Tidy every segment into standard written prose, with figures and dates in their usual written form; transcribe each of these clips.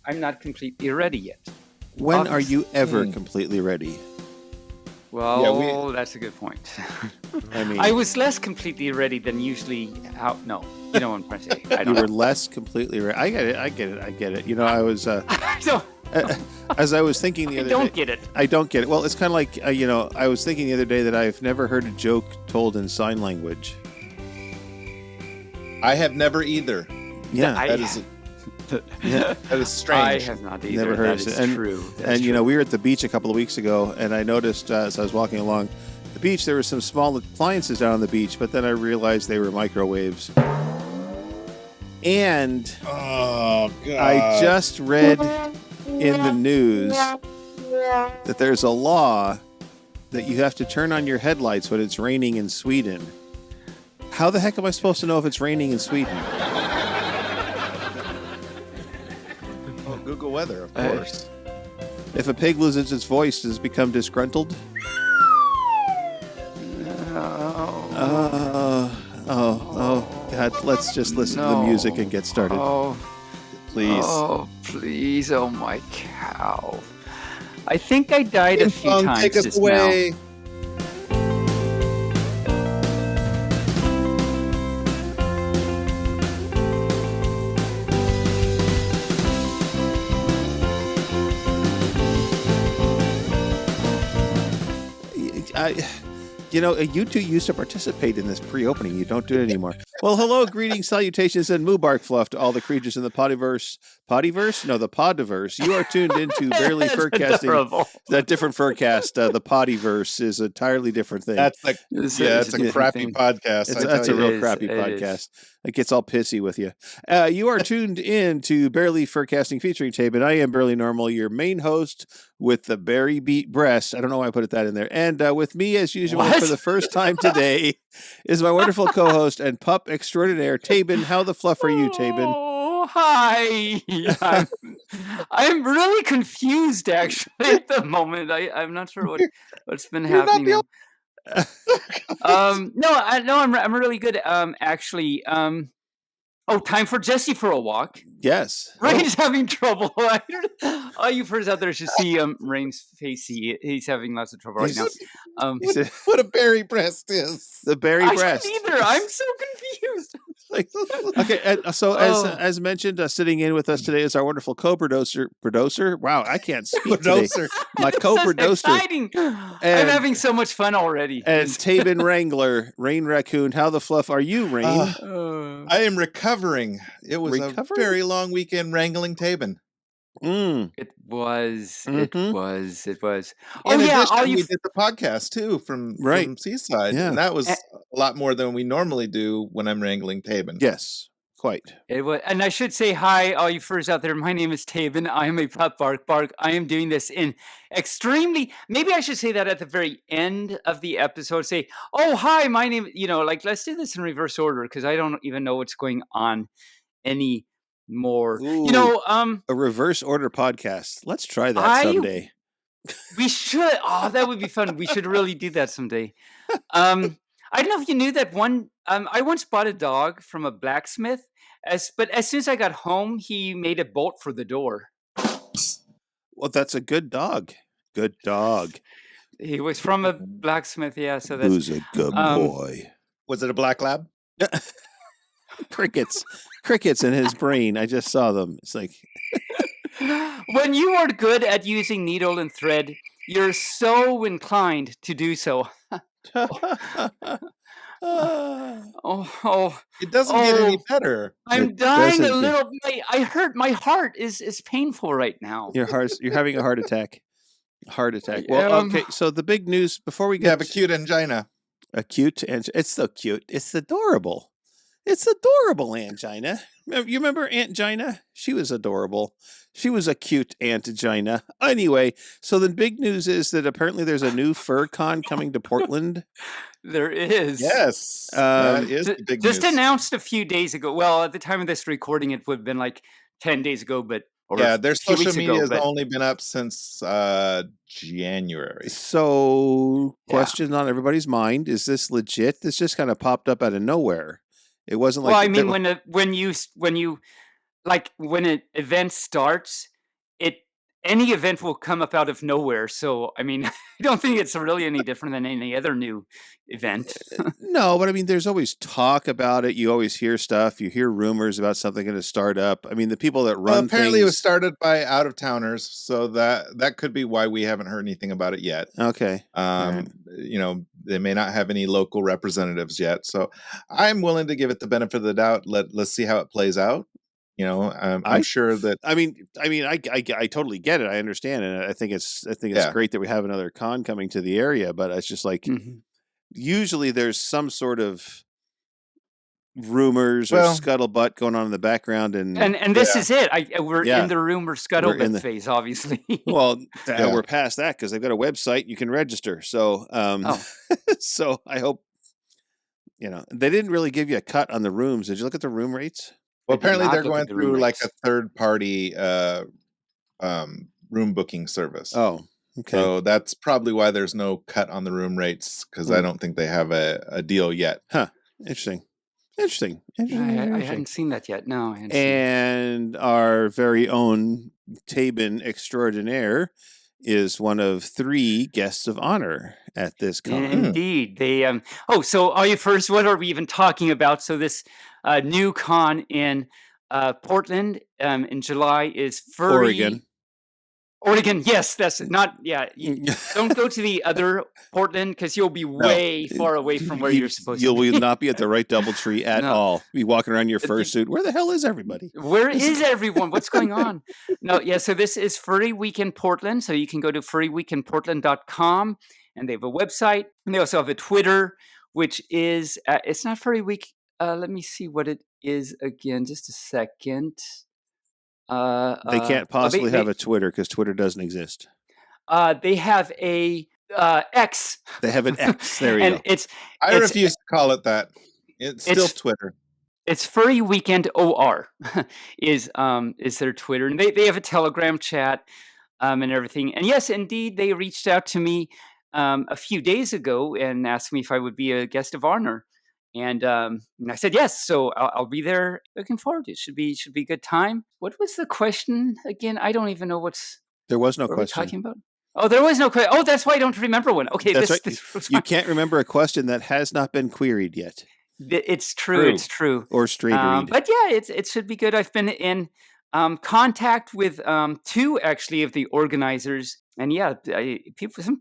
I'm not completely ready yet. When are you ever completely ready? Well, that's a good point. I mean, I was less completely ready than usually. No, you know what I'm trying to say. You were less completely ready. I get it. You know, I was. As I was thinking the other day. I don't get it. I don't get it. Well, it's kind of like, you know, I was thinking the other day that I've never heard a joke told in sign language. I have never either. Yeah. That is strange. I have not either. Never heard that it. is true. And you know, we were at the beach a couple of weeks ago, and I noticed as I was walking along the beach, there were some small appliances down on the beach, but then I realized they were microwaves. And oh, God. I just read in the news that there's a law that you have to turn on your headlights when it's raining in Sweden. How the heck am I supposed to know if it's raining in Sweden? Well, Google weather, of course. If a pig loses its voice, does it become disgruntled? Oh, God, let's just listen to the music and get started. Please. Oh, please. Oh, my cow. I think I died a few times take us just away. now. You know, you two used to participate in this pre-opening. You don't do it anymore. Well, hello, greetings, salutations, and Moobarkfluff to all the creatures in the Podiverse. Podiverse? No, the Podiverse. You are tuned into Barely Furcasting. That different Furcast. The Podiverse is an entirely different thing. That's like, it's a crappy podcast. That's a real crappy podcast. It gets all pissy with you. You are tuned in to Barely Furcasting featuring Taebyn. I am Barely Normal, your main host with the berry beat breast. I don't know why I put that in there. And with me, as usual, for the first time today, is my wonderful co-host and pup extraordinaire, Taebyn. How the fluff are you, Taebyn? Oh, hi. I'm really confused, actually, at the moment. I'm not sure what's been happening. I'm really good. Actually, time for Jesse for a walk. Yes. Rayne's having trouble. All you first out there should see Rayne's face. He's having lots of trouble right now. What a berry breast is. The berry breast. I don't either. I'm so confused. Okay, so as mentioned, sitting in with us today is our wonderful co-producer. Wow, I can't speak today. My co-producer. Exciting. I'm having so much fun already. And Taebyn Wrangler, Rayne Raccoon. How the fluff are you, Rayne? I am recovering. It was a very long weekend wrangling Taebyn. It was. In addition, we did the podcast too from Seaside, and that was a lot more than we normally do when I'm wrangling Taebyn. Yes, quite. It was, and I should say hi, all you furs out there. My name is Taebyn. I am a pup bark. I am doing this in extremely. Maybe I should say that at the very end of the episode. Say, oh hi, my name. Let's do this in reverse order because I don't even know what's going on anymore. Ooh, a reverse order podcast. Let's try that someday. We should. Oh, that would be fun. We should really do that someday. I don't know if you knew that one. I once bought a dog from a blacksmith. But as soon as I got home, he made a bolt for the door. Well, that's a good dog. Good dog. He was from a blacksmith. Yeah, so that's. Who's a good boy? Was it a black lab? Crickets in his brain. I just saw them. It's like when you are good at using needle and thread, you're so inclined to do so. It doesn't get any better. I'm dying a little. My heart is painful right now. You're having a heart attack. Well, okay. So the big news before we get have acute angina. It's so cute. It's adorable. It's adorable, Angina. You remember Aunt Gina? She was adorable. She was a cute Aunt Gina. Anyway, so the big news is that apparently there's a new FurCon coming to Portland. There is. Yes. That is the big news. Just announced a few days ago. Well, at the time of this recording, it would have been like 10 days ago, but their social media has only been up since January. So, question on everybody's mind: is this legit? This just kind of popped up out of nowhere. It wasn't like. Well, I mean, when an event starts, any event will come up out of nowhere. So, I mean, I don't think it's really any different than any other new event. No, but I mean, there's always talk about it. You always hear stuff. You hear rumors about something going to start up. I mean, the people that run apparently things... it was started by out-of-towners, so that could be why we haven't heard anything about it yet. Okay. Right. You know, they may not have any local representatives yet, so I'm willing to give it the benefit of the doubt. Let's see how it plays out. You know, I'm sure that. I mean, I totally get it. I understand, and I think it's great that we have another con coming to the area. But it's just like usually there's some sort of rumors or scuttlebutt going on in the background, and this is it. We're in the rumor scuttlebutt phase, obviously. Well, we're past that because they've got a website you can register. So, so I hope they didn't really give you a cut on the rooms. Did you look at the room rates? Well, apparently they're going through like a third-party room booking service. Oh, okay. So that's probably why there's no cut on the room rates, because I don't think they have a deal yet. Huh. Interesting. I hadn't seen that yet. No. And our very own Taebyn extraordinaire is one of 3 guests of honor at this con. Indeed. They so are you first? What are we even talking about? So this new con in Portland in July is Furry. Oregon, yes, that's not. Yeah, don't go to the other Portland because you'll be way far away from where you're supposed to be. You will not be at the right DoubleTree at all. Be walking around your fursuit. Where the hell is everybody? Where is everyone? What's going on? No, yeah. So this is Furry Week in Portland. So you can go to furryweekinportland.com, and they have a website, and they also have a Twitter, which is it's not Furry Week. Let me see what it is again. Just a second. They can't possibly have a Twitter because Twitter doesn't exist. They have a X. They have an X. There you go. I refuse to call it that. It's still Twitter. It's Furry Weekend OR is their Twitter, and they have a Telegram chat and everything. And yes, indeed, they reached out to me a few days ago and asked me if I would be a guest of honor. And I said yes, so I'll be there. Looking forward to it. Should be a good time. What was the question again? I don't even know There was no what question. we're talking about. Oh, there was no question. Oh, that's why I don't remember one. Okay, that's right. You can't remember a question that has not been queried yet. It's true. It's true. Or straight read. But yeah, it should be good. I've been in contact with 2 actually of the organizers. And yeah,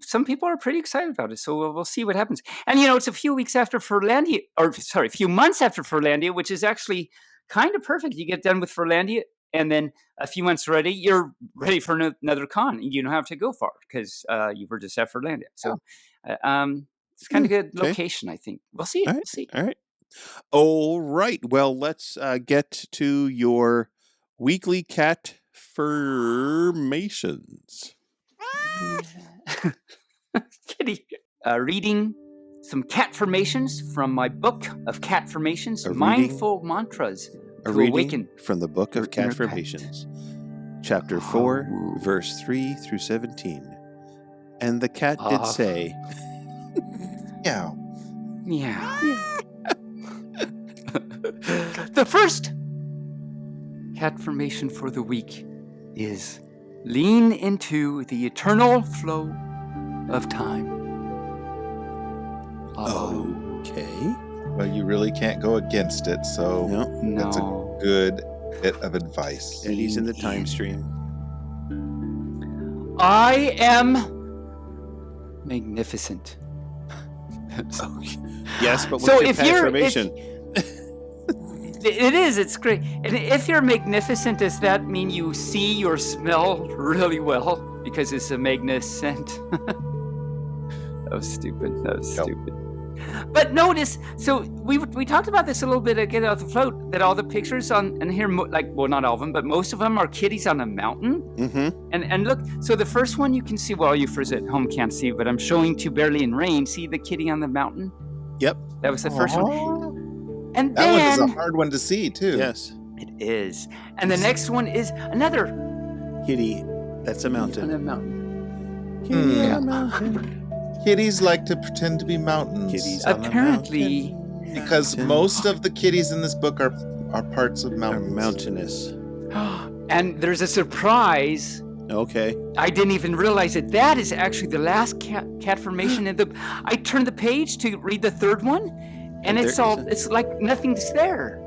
some people are pretty excited about it. So we'll see what happens. And it's a few weeks after Furlandia, a few months after Furlandia, which is actually kind of perfect. You get done with Furlandia, and then a few months ready, you're ready for another con. You don't have to go far because you were just at Furlandia. So it's kind of good location, I think. We'll see. We'll see. All right. Well, let's get to your weekly catfurmations. Kitty. Reading some catfurmations from my book of catfurmations, Mindful Mantras to Awaken. From the book of catfurmations, chapter 4, verse 3 through 17. And the cat did say, meow. Meow. The first catfurmation for the week is lean into the eternal flow of time. Okay. Well, you really can't go against it, so that's a good bit of advice. Eddie's in the time stream. I am magnificent. Yes, but what's your transformation? It is. It's great. And if you're magnificent, does that mean you see or smell really well? Because it's a magnificent. That was stupid. But notice, so we talked about this a little bit again off the float, that all the pictures on here, not all of them, but most of them are kitties on a mountain. Mm-hmm. And look, so the first one you can see, well, you first at home can't see, but I'm showing to Barely and Rayne. See the kitty on the mountain? Yep. That was the first one. And that one is a hard one to see, too. Yes. It is. And the next one is another kitty. That's a mountain. On a mountain. Kitty on a mountain. Kitties like to pretend to be mountains. Kitties apparently, because most of the kitties in this book are parts of mountains. Are mountainous. And there's a surprise Okay. I didn't even realize that that is actually the last cat formation. I turned the page to read the third one, and it's like nothing's there.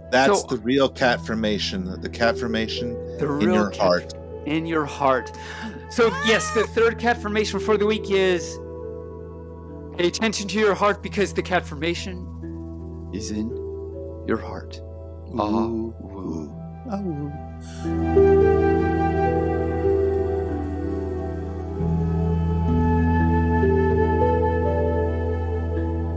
That's the real cat formation. The cat formation in your heart. In your heart. So yes, the third cat formation for the week is pay attention to your heart, because the cat formation is in your heart. Ooh. Woo. Oh.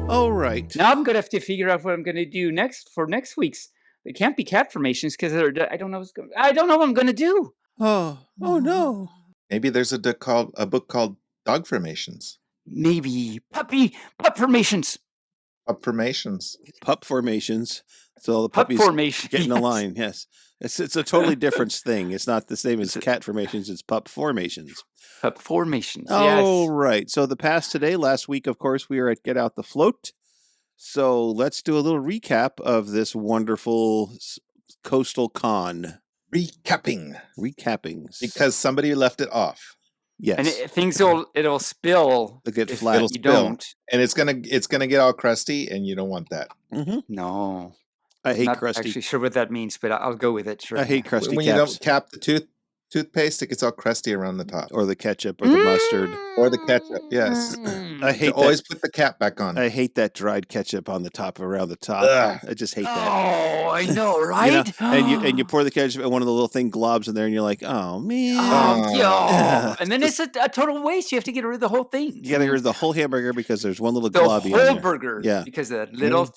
All right. Now I'm gonna have to figure out what I'm gonna do next for next week's. It can't be cat formations because I don't know what I'm gonna do. Oh no. Maybe there's a book called Dog Formations. Maybe pup formations. Pup Formations. Pup formations. So the Pup puppies formation. get in a line. Yes. It's a totally different thing. It's not the same as cat formations. It's pup formations. Pup formations. All Yes. right. So the past today, last week, of course, we were at Get Out the Float. So let's do a little recap of this wonderful coastal con. Recapping. Because somebody left it off. Yes. And it'll spill. It'll get if flat. You don't. And it's gonna get all crusty, and you don't want that. Mm-hmm. No. I hate Not crusty. actually sure what that means, but I'll go with it. Sure. I hate crusty When caps. you don't cap the toothpaste, it gets all crusty around the top. Or the ketchup or the mustard. Or the ketchup, yes. I hate always put the cap back on. I hate that dried ketchup on the top, around the top. Ugh. I just hate that. Oh, I know, right? And you pour the ketchup and one of the little thing globs in there, and you're like, oh man. And then it's a total waste. You have to get rid of the whole thing. You gotta get rid of the whole hamburger because there's one little The globby whole on there. burger. Yeah. Because the little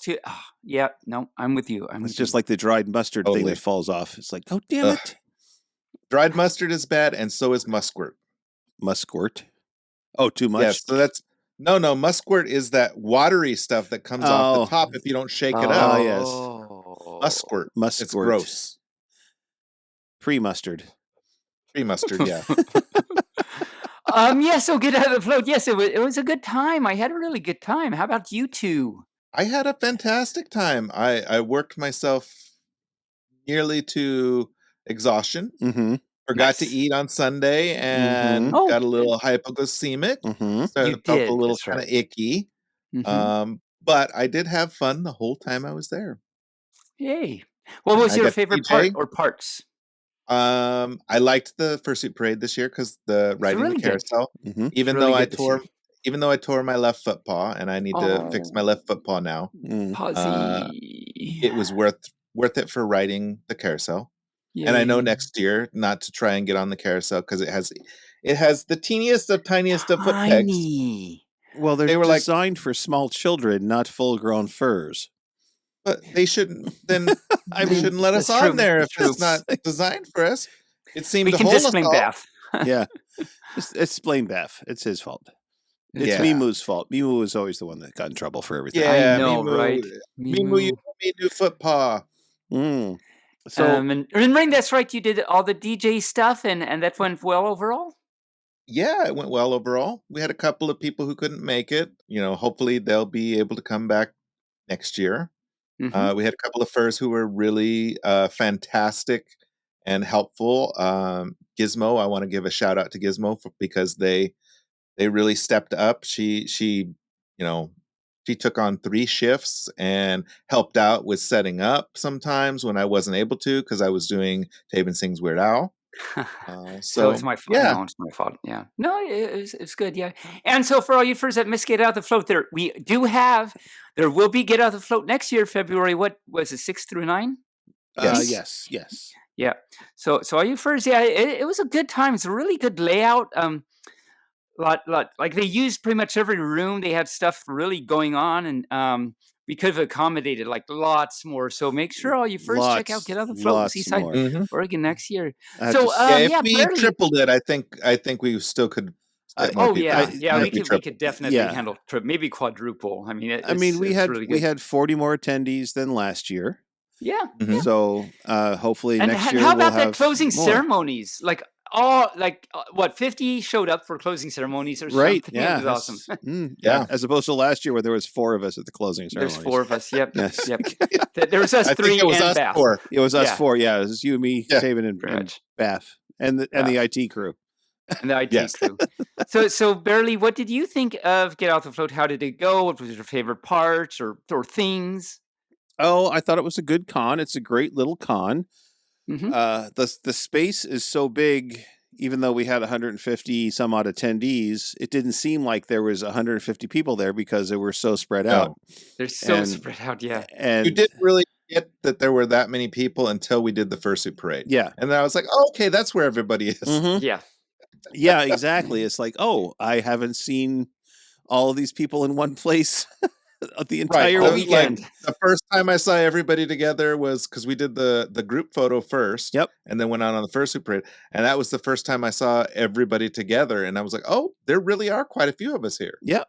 yeah, no, I'm with you. It's just like the dried mustard thing that falls off. It's like, oh damn it. Dried mustard is bad, and so is musquirt. Musquirt? Oh, too much? Yes, so that's no, musquirt is that watery stuff that comes off the top if you don't shake it up. Oh, yes. Musquirt. Musquirt. It's gross. Pre-mustard. Pre-mustard, yeah. So Get Out of the Float. Yes, it was a good time. I had a really good time. How about you two? I had a fantastic time. I worked myself nearly to exhaustion. Mm-hmm. Forgot to eat on Sunday and got a little hypoglycemic. Mm-hmm. So felt a little kind of icky. Mm-hmm. But I did have fun the whole time I was there. Yay. What was your favorite part or parts? I liked the fursuit parade this year because the riding the carousel. Mm-hmm. Even though I tore my left foot paw and I need to fix my left foot paw now. It was worth it for riding the carousel. Yay. And I know next year not to try and get on the carousel because it has the teeniest of tiniest of foot pegs. Well, they were designed for small children, not full-grown furs. But they shouldn't. Then shouldn't let us on there if it's not designed for us. It seemed to hold us all. Yeah, it's blame Baff. It's his fault. It's Mimu's fault. Mimu was always the one that got in trouble for everything. Yeah, I know, right? Mimu, you made new foot paw. Mm. So, and Rayne, that's right. You did all the DJ stuff, and that went well overall. Yeah, it went well overall. We had a couple of people who couldn't make it. Hopefully they'll be able to come back next year. Mm-hmm. We had a couple of furs who were really fantastic and helpful. Gizmo, I want to give a shout out to Gizmo because they really stepped up. She took on 3 shifts and helped out with setting up sometimes when I wasn't able to because I was doing Taebyn Sings Weird Owl. So it's my fault. Yeah. No, it's my fault. Yeah. No, it's good. Yeah. And so for all you furs that missed Get Out of the Float, there will be Get Out of the Float next year, February. What was it, 6 through 9? Yes. Yeah. So all you furs, it was a good time. It's a really good layout. Lot like they used pretty much every room. They had stuff really going on, and we could have accommodated like lots more. So make sure all you first check out Get Out of the Float Seaside Oregon next year. So if we tripled it, I think we still could. We could definitely handle maybe quadruple. I mean, we had 40 more attendees than last year. Yeah. Mm-hmm. So hopefully next year. How about we'll that closing ceremonies? Like 50 showed up for closing ceremonies or right, something. Yeah. It was awesome. Yeah. As opposed to last year where there was 4 of us at the closing ceremonies. There's 4 of us. Yep. Yes. Yep. There was us 3 and Baff. 4. It was us 4. Yeah. It was you, me, Taebyn, and Baff. and the IT crew. And the IT crew. So Barely, what did you think of Get Out the Float? How did it go? What was your favorite parts or things? Oh, I thought it was a good con. It's a great little con. Mm-hmm. The space is so big. Even though we had 150 some odd attendees, it didn't seem like there was 150 people there because they were so spread out. They're so spread out, yeah. And you didn't really get that there were that many people until we did the fursuit parade. Yeah. And then I was like, oh, okay, that's where everybody is. Mm-hmm. Yeah. Yeah, exactly. It's like, oh, I haven't seen all of these people in one place the entire weekend. Like, the first time I saw everybody together was because we did the group photo first. Yep. And then went on the fursuit parade. And that was the first time I saw everybody together. And I was like, oh, there really are quite a few of us here. Yep.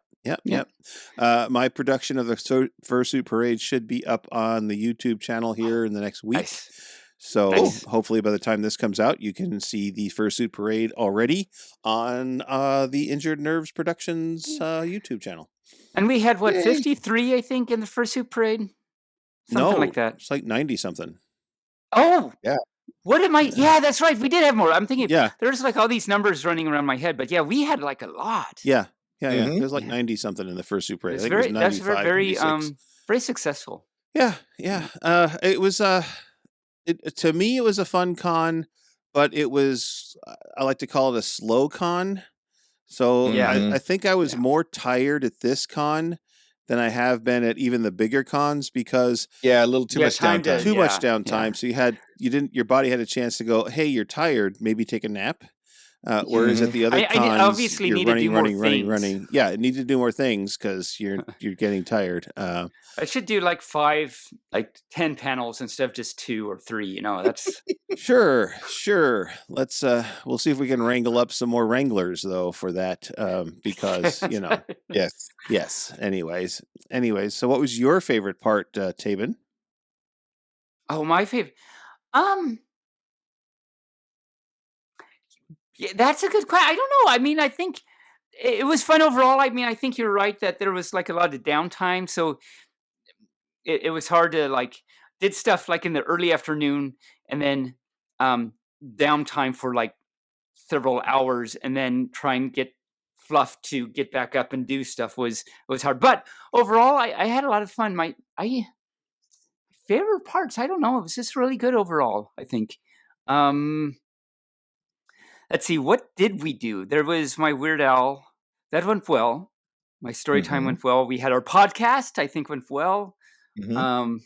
My production of the fursuit parade should be up on the YouTube channel here in the next week. Nice. So hopefully by the time this comes out, you can see the fursuit parade already on the Injured Nerves Productions YouTube channel. And we had, 53, I think, in the fursuit parade? Something like that. It's like 90 something. Oh! Yeah. What am I? Yeah, that's right. We did have more. I'm thinking, Yeah. There's like all these numbers running around my head. But yeah, we had like a lot. Yeah. There's like 90 something in the fursuit parade. I think it was 95, that's very 96. very successful. Yeah. It was to me it was a fun con, but it was, I like to call it a slow con. So I think I was more tired at this con than I have been at even the bigger cons because a little too much downtime. Too much downtime. So your body had a chance to go, hey, you're tired, maybe take a nap. Whereas at the other cons, I obviously you're need running, to do more running. things. Yeah, it needed to do more things because you're getting tired. I should do like 10 panels instead of just 2 or 3. That's Sure. Let's we'll see if we can wrangle up some more wranglers though for that because yes. Anyways. So what was your favorite part, Taebyn? Oh, my favorite. Yeah, that's a good question. I don't know. I mean, I think it was fun overall. I mean, I think you're right that there was like a lot of downtime, so it was hard to did stuff like in the early afternoon and then downtime for like several hours, and then try and get Fluff to get back up and do stuff was hard. But overall, I had a lot of fun. My favorite parts, I don't know. It was just really good overall, I think. Let's see, what did we do? There was my Weird Al. That went well. My story time went well. We had our podcast, I think, went well. There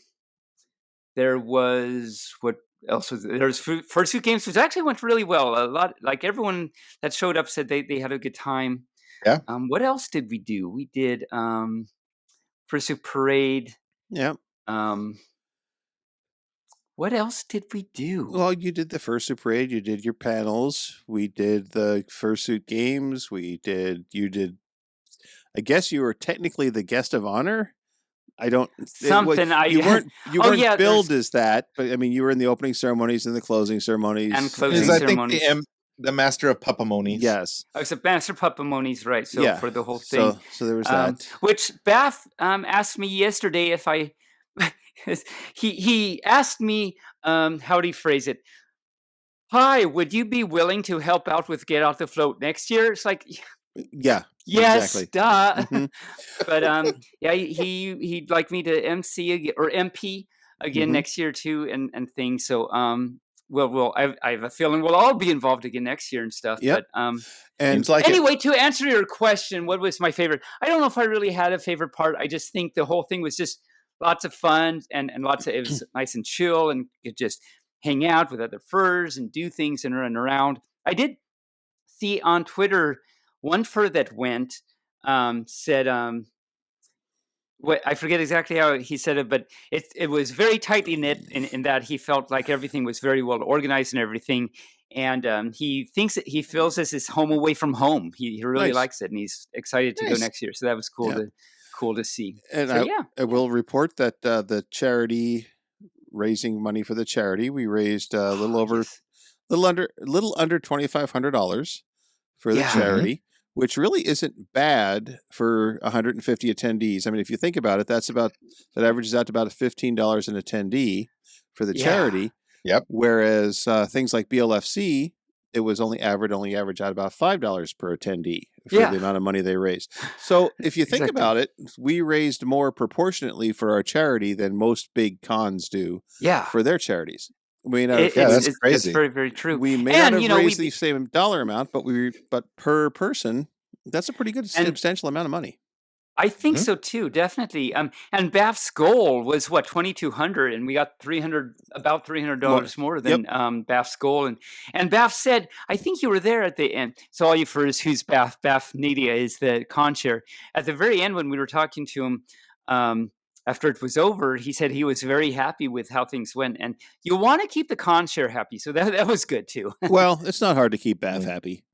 was, what else was there? There was Fursuit Games, which actually went really well. A lot, like everyone that showed up said they had a good time. Yeah. What else did we do? We did Fursuit Parade. Yeah. What else did we do? Well, you did the fursuit parade. You did your panels. We did the fursuit games. You did. I guess you were technically the guest of honor. I don't. You weren't billed as that, but I mean, you were in the opening ceremonies and the closing ceremonies. And closing ceremonies. I think the master of puppamonies. Yes. I was a master of puppamonies, right? So for the whole thing. So there was that. Which Bath asked me yesterday if I. he asked me, how do you phrase it? Hi, would you be willing to help out with Get Out the Float next year? It's like, yeah, yes, exactly. duh. But he'd like me to MC or MP again next year too, and things. So I have a feeling we'll all be involved again next year and stuff. Yep. But and anyway, to answer your question, what was my favorite? I don't know if I really had a favorite part. I just think the whole thing was just lots of fun and lots of, it was nice and chill, and you could just hang out with other furs and do things and run around. I did see on Twitter one fur that went said what I forget exactly how he said it, but it was very tightly knit in that he felt like everything was very well organized and everything. And he thinks that he feels this is home away from home. He really likes it, and he's excited to go next year. So that was cool to see. And so, I will report that the charity, raising money for the charity, we raised a little under $2,500 for the charity, which really isn't bad for 150 attendees. I mean, if you think about it, that averages out to about $15 an attendee for the charity. Yep. Whereas things like BLFC it was only averaged out about $5 per attendee for the amount of money they raised. So if you think about it, we raised more proportionately for our charity than most big cons do for their charities. That's crazy. It's very, very true. We may not have raised the same dollar amount, but per person, that's a pretty good substantial amount of money. I think so too, definitely. And Bath's goal was what, $2,200, and we got about $300 more than Bath's goal. And Bath said, I think you were there at the end. So all you furs, who's Bath Nadia is the con chair. At the very end, when we were talking to him, after it was over, he said he was very happy with how things went. And you want to keep the con chair happy, so that was good too. Well, it's not hard to keep Bath happy.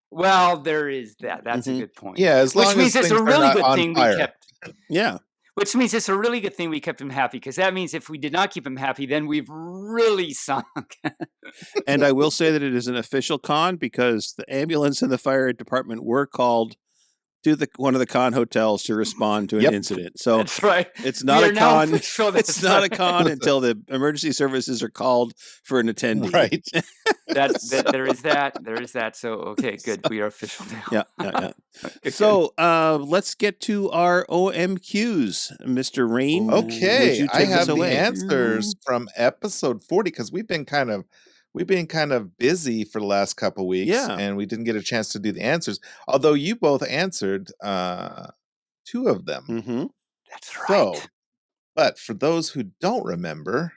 Well, there is that. That's a good point. Yeah, which means it's a really good thing we kept. Yeah. Which means it's a really good thing we kept him happy, because that means if we did not keep him happy, then we've really sunk. And I will say that it is an official con, because the ambulance and the fire department were called to one of the con hotels to respond to an incident. So that's right. It's not a con. It's not a con until the emergency services are called for an attendee. Right. There is that. There is that. So okay, good. We are official now. Yeah. So let's get to our OMQs, Mr. Rayne. Okay, I have the answers from episode 40, because we've been kind of busy for the last couple of weeks, and we didn't get a chance to do the answers. Although you both answered 2 of them. Mm-hmm. That's right. But for those who don't remember,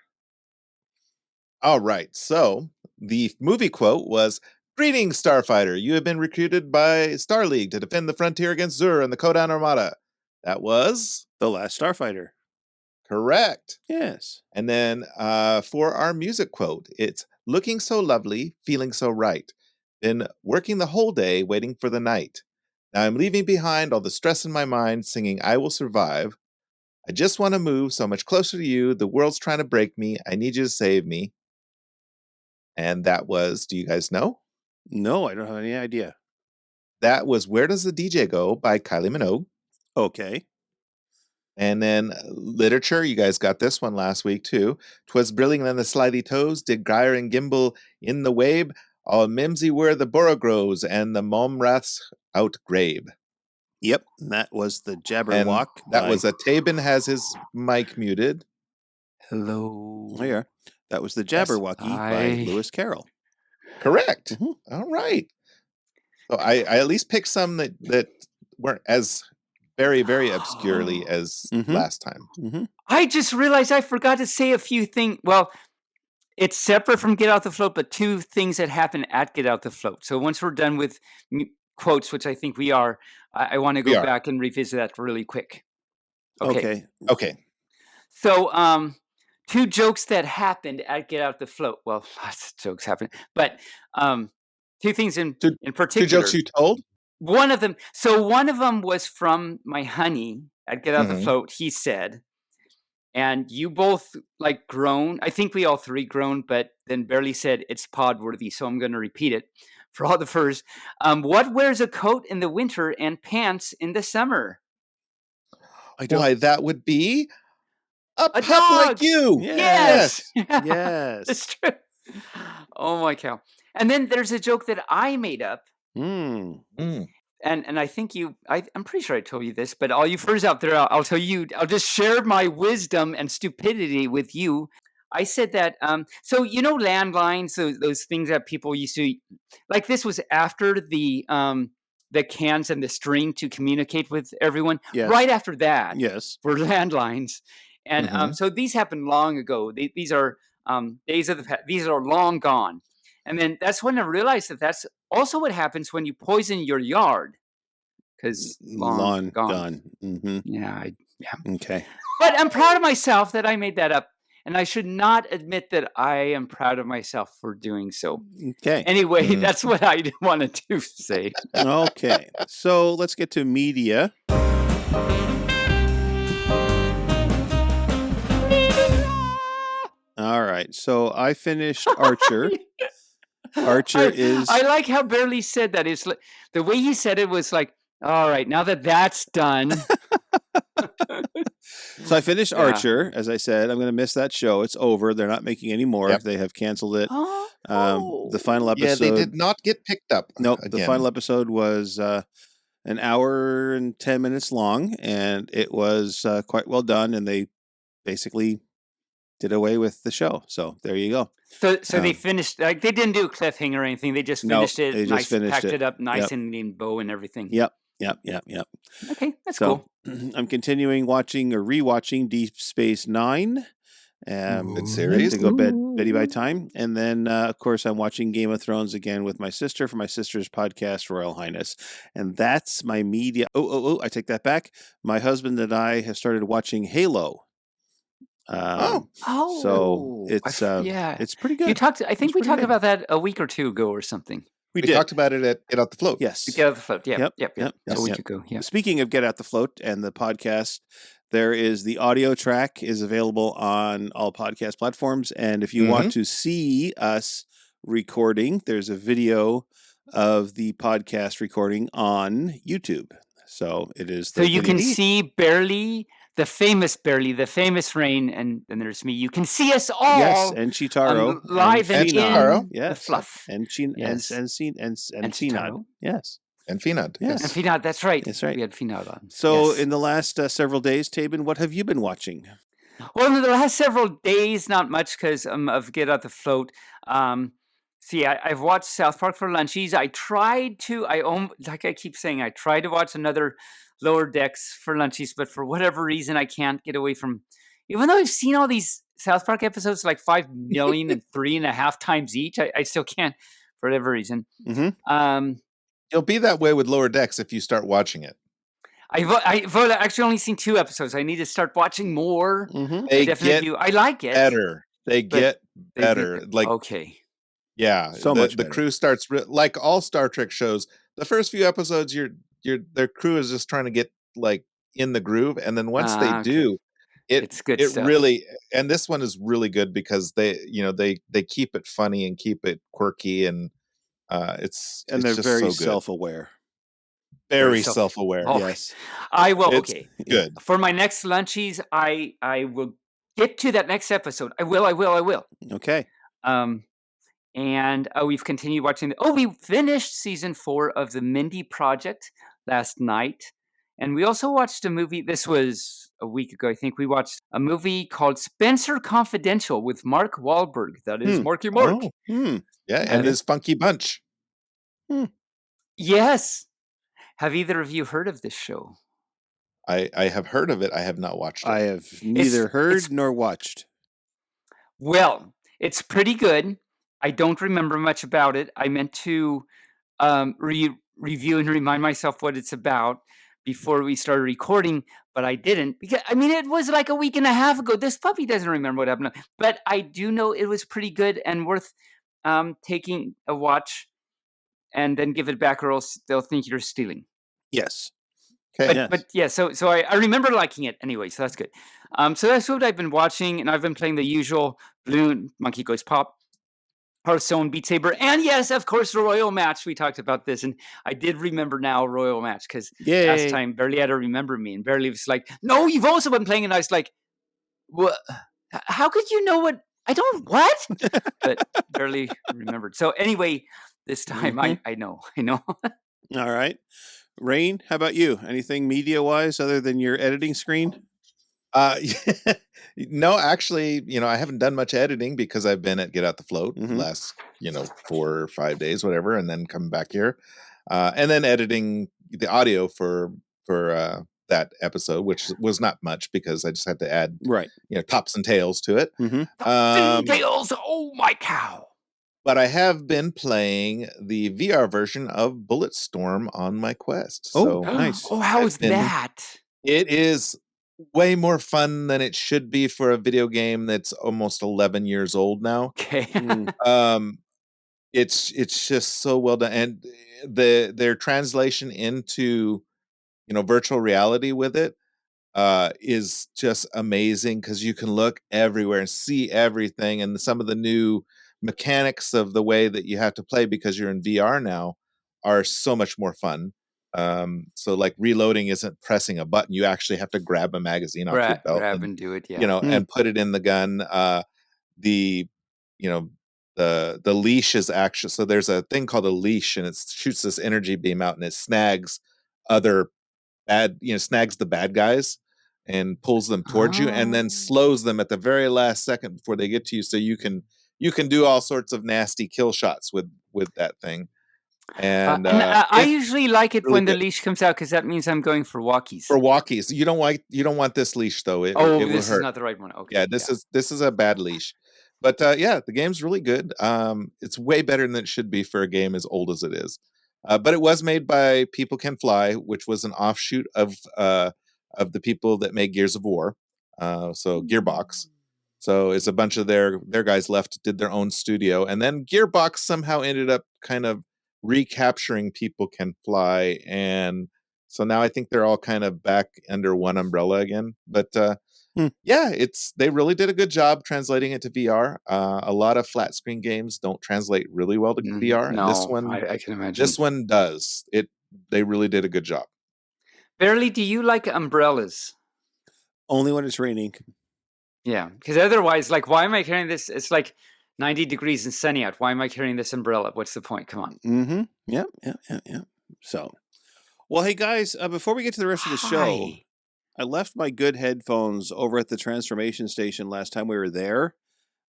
all right. So the movie quote was, "Greetings, Starfighter. You have been recruited by Star League to defend the frontier against Zur and the Kodan Armada." That was The Last Starfighter. Correct. Yes. And then for our music quote, it's, "Looking so lovely, feeling so right. Been working the whole day, waiting for the night. Now I'm leaving behind all the stress in my mind, singing I Will Survive. I just want to move so much closer to you. The world's trying to break me. I need you to save me." And that was, do you guys know? No, I don't have any idea. That was "Where Does the DJ Go" by Kylie Minogue. Okay. And then literature, you guys got this one last week too. "'Twas brilliant on the slithy toes, did gyre and gimble in the wabe, all mimsy were the borogows and the momraths outgrabe." Yep, and that was the Jabberwock. That was a Taebyn has his mic muted. Hello. Oh, yeah. That was the Jabberwocky by Lewis Carroll. Correct. Mm-hmm. All right. So I at least picked some that weren't as very, very obscurely as last time. Mm-hmm. I just realized I forgot to say a few things. Well, it's separate from Get Out the Float, but 2 things that happen at Get Out the Float. So once we're done with quotes, which I think we are, I want to go back and revisit that really quick. Okay. So 2 jokes that happened at Get Out the Float. Well, lots of jokes happened, but 2 things in particular. 2 jokes you told? One of them was from my honey at Get Out the Float. He said, and you both groaned. I think we all 3 groaned, but then barely said it's pod worthy. So I'm going to repeat it for all the furs. What wears a coat in the winter and pants in the summer? Why, that would be a pup dog. like you. Yes. Yes. It's true. Oh my cow. And then there's a joke that I made up. Mm. And I think I'm pretty sure I told you this, but all you furs out there, I'll tell you, I'll just share my wisdom and stupidity with you. I said that, so landlines, those things that people used to, this was after the cans and the string to communicate with everyone. Yes. Right after that, were landlines. And so these happened long ago. These are days of the past. These are long gone. And then that's when I realized that that's also what happens when you poison your yard. Because long gone. Mm-hmm. Yeah. Okay. But I'm proud of myself that I made that up. And I should not admit that I am proud of myself for doing so. Okay. Anyway, that's what I wanted to say. Okay. So let's get to media. All right. So I finished Archer. I like how Barely said that. It's the way he said it was like, all right, now that that's done. So I finished Yeah. Archer, as I said. I'm going to miss that show. It's over. They're not making any more. Yep. They have canceled it. Oh. The final episode. Yeah, they did not get picked up. Nope. Again. The final episode was an hour and 10 minutes long, and it was quite well done. And they basically did away with the show. So there you go. So they finished, like, they didn't do a cliffhanger or anything. They just finished it. They just finished packed it. it up nice Yep. and in bow and everything. Yep. Okay, that's So cool. I'm continuing watching or rewatching Deep Space Nine. Good series. To go beddy by time. And then, of course, I'm watching Game of Thrones again with my sister for my sister's podcast, Royal Highness. And that's my media. I take that back. My husband and I have started watching Halo. So it's it's pretty good. I think we talked about that a week or two ago or something. We talked about it at Get Out the Float. Yes. Get Out the Float. Yep. A week ago. Yeah. Speaking of Get Out the Float and the podcast, there is the audio track is available on all podcast platforms. And if you want to see us recording, there's a video of the podcast recording on YouTube. So it is. So you can see the famous Rayne, and then there's me. You can see us all. Yes, and Chitaro live and in yes, the fluff. and Finad. Yes. And Finad. Yes. And Finad, that's right. That's right. We had Finad on. So in the last several days, Taebyn, what have you been watching? Well, in the last several days, not much because of Get Out the Float. I've watched South Park for Lunchies. I tried to, like I keep saying, I tried to watch another Lower Decks for Lunchies, but for whatever reason, I can't get away from, even though I've seen all these South Park episodes like 5 million and 3.5 times each, I still can't for whatever reason. You'll be that way with Lower Decks if you start watching it. I've actually only seen 2 episodes. I need to start watching more. They get I like it. better. They get better. Okay. Yeah, so much the crew starts like all Star Trek shows. The first few episodes, their crew is just trying to get like in the groove, and then once they do, it's good. It really, and this one is really good because they keep it funny and keep it quirky, and they're just very so self-aware. Very self-aware. Oh, yes, I will. It's okay, good. For my next Lunchies, I will get to that next episode. I will. Okay. And we've continued watching. We finished season 4 of the Mindy Project last night, and we also watched a movie. This was a week ago, I think. We watched a movie called Spencer Confidential with Mark Wahlberg. That is Marky Mark. Yeah, and his Funky Bunch. Yes. Have either of you heard of this show? I have heard of it. I have not watched it. I have neither heard nor watched. Well, it's pretty good. I don't remember much about it. I meant to review and remind myself what it's about before we started recording, but I didn't. Because it was like a week and a half ago. This puppy doesn't remember what happened. But I do know it was pretty good and worth taking a watch and then give it back, or else they'll think you're stealing. Yes. Okay. But yeah, so I remember liking it anyway, so that's good. So that's what I've been watching, and I've been playing the usual Balloon, Monkey Goes Pop, Hearthstone, Beat Saber, and yes, of course, the Royal Match. We talked about this, and I did remember now Royal Match, because last time Barely had to remember me, and Barely was like, no, you've also been playing, and I was like, what? How could you know what? I don't, what? But Barely remembered. So anyway, this time I know. All right. Rayne, how about you? Anything media-wise other than your editing screen? No, actually, I haven't done much editing because I've been at Get Out the Float last, 4 or 5 days, whatever, and then come back here, and then editing the audio for that episode, which was not much because I just had to add tops and tails to it. Tails, oh my cow! But I have been playing the VR version of Bulletstorm on my Quest. Oh, nice! Oh, how is that? It is way more fun than it should be for a video game that's almost 11 years old now. Okay. It's just so well done, and their translation into virtual reality with it is just amazing, because you can look everywhere and see everything, and some of the new mechanics of the way that you have to play because you're in VR now are so much more fun. So like reloading isn't pressing a button. You actually have to grab a magazine off your belt Grab and do it. Yeah. you know, and put it in the gun. The you know the leash is actually, so there's a thing called a leash, and it shoots this energy beam out, and it snags snags the bad guys and pulls them towards you, and then slows them at the very last second before they get to you, so you can do all sorts of nasty kill shots with that thing. And I usually like it really when the good. leash comes out, because that means I'm going for walkies. For walkies, you don't want this leash though. It will this hurt. is not the right one. Okay. Yeah, this is a bad leash. But yeah, the game's really good. It's way better than it should be for a game as old as it is. But it was made by People Can Fly, which was an offshoot of the people that made Gears of War. So Gearbox. So it's a bunch of their guys left, did their own studio, and then Gearbox somehow ended up kind of recapturing People Can Fly, and so now I think they're all kind of back under one umbrella again. But yeah, they really did a good job translating it to VR. A lot of flat screen games don't translate really well to VR, and this one, I can imagine. this one does. They really did a good job. Barely, do you like umbrellas? Only when it's raining. Yeah, because otherwise, like, why am I carrying this? It's like 90 degrees and sunny out. Why am I carrying this umbrella? What's the point? Come on. Mm-hmm. Yeah. So, well, hey guys, before we get to the rest of the show, I left my good headphones over at the Transfurmation Station last time we were there.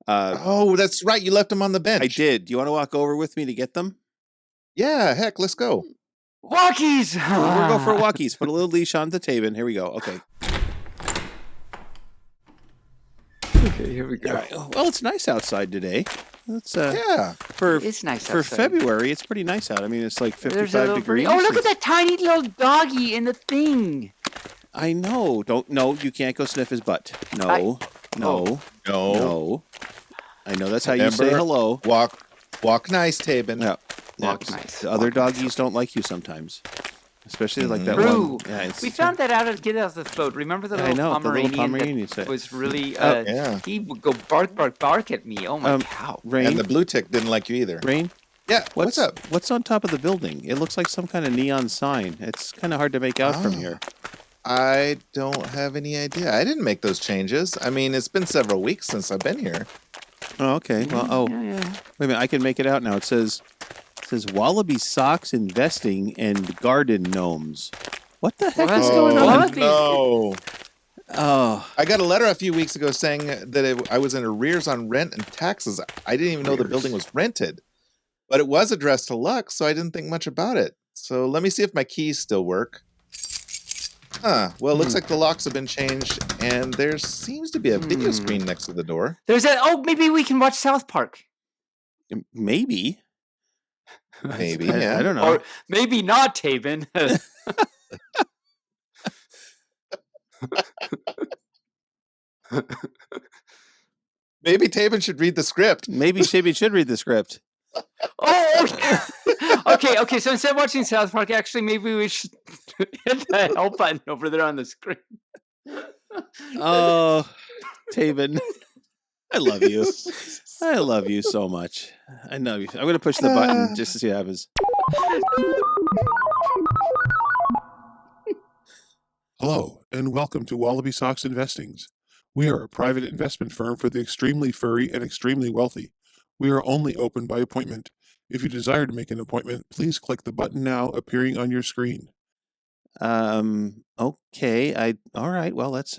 Oh, that's right. You left them on the bench. I did. Do you want to walk over with me to get them? Yeah, heck, let's go. Walkies! We'll go for walkies. Put a little leash on the Taebyn. Here we go. Okay. Okay, here we go. All right. Well, it's nice outside today. It's yeah. It's nice for outside. February. It's pretty nice out. I mean, it's like 55 degrees. Oh, look at that tiny little doggy in the thing. I know. You can't go sniff his butt. No. I know that's how you say hello. Walk nice, Taebyn. Yeah. Walk nice. The other doggies don't like you sometimes. Especially like that one. Yeah, we found that out at Get Out of the Float. Remember the little Pomeranian that was really... He would go bark at me. Oh, my cow. Rayne, and the blue tick didn't like you either. Rayne? Yeah, what's up? What's on top of the building? It looks like some kind of neon sign. It's kind of hard to make out from here. I don't have any idea. I didn't make those changes. I mean, it's been several weeks since I've been here. Oh, okay. Well, wait a minute. I can make it out now. It says Wallaby Socks investing and garden gnomes. What the heck is going on? No. Oh. I got a letter a few weeks ago saying that I was in arrears on rent and taxes. I didn't even know the building was rented. But it was addressed to Lux, so I didn't think much about it. So let me see if my keys still work. Huh. Well, it looks like the locks have been changed, and there seems to be a video screen next to the door. Maybe we can watch South Park. Maybe. Maybe, yeah. I don't know. Or maybe not, Taebyn. Maybe Taebyn should read the script. Maybe Taebyn should read the script. Okay. So instead of watching South Park, actually, maybe we should hit the help button over there on the screen. Oh, Taebyn, I love you. I love you so much. I know you. I'm going to push the button just to see what happens. Hello, and welcome to Wallaby Socks Investings. We are a private investment firm for the extremely furry and extremely wealthy. We are only open by appointment. If you desire to make an appointment, please click the button now appearing on your screen. Okay. All right. Well, let's,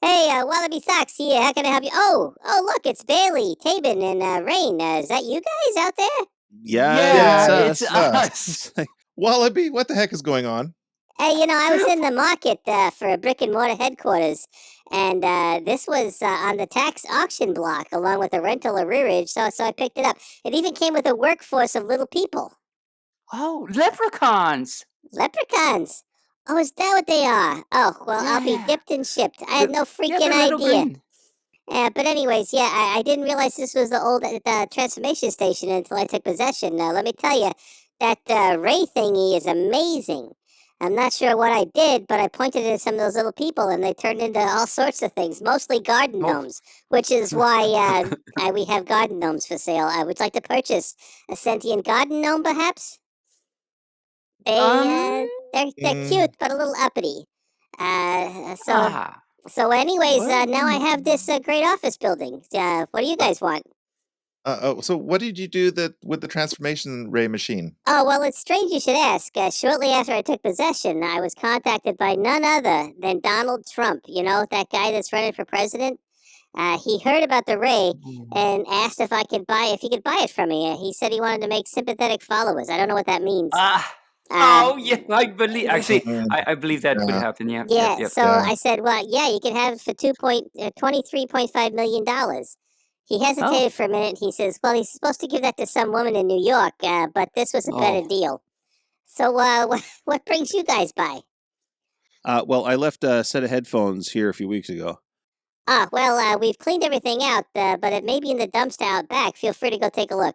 Hey, Wallaby Socks here. How can I help you? Oh, look, it's Bailey, Taebyn, and Rayne. Is that you guys out there? Yeah, it's us. Wallaby, what the heck is going on? Hey, I was in the market for a brick and mortar headquarters, and this was on the tax auction block along with a rental arrearage, so I picked it up. It even came with a workforce of little people. Oh, leprechauns. Leprechauns. Oh, is that what they are? Oh, well, I'll be dipped and shipped. I had no freaking idea. But anyways, I didn't realize this was the old Transfurmation Station until I took possession. Let me tell you, that Ray thingy is amazing. I'm not sure what I did, but I pointed at some of those little people, and they turned into all sorts of things, mostly garden gnomes, which is why we have garden gnomes for sale. Would you like to purchase a sentient garden gnome, perhaps? They're cute, but a little uppity. So anyways, now I have this great office building. What do you guys want? So what did you do with the transformation ray machine? Oh, well, it's strange you should ask. Shortly after I took possession, I was contacted by none other than Donald Trump. You know, that guy that's running for president? He heard about the ray and asked if he could buy it from me. He said he wanted to make sympathetic followers. I don't know what that means. Yeah, I believe. Actually, I believe that would happen. Yeah. Yeah. Yep. So I said, well, yeah, you can have it for $23.5 million. He hesitated for a minute. He says, well, he's supposed to give that to some woman in New York, but this was a better deal. So what brings you guys by? Well, I left a set of headphones here a few weeks ago. Well, we've cleaned everything out, but it may be in the dumpster out back. Feel free to go take a look.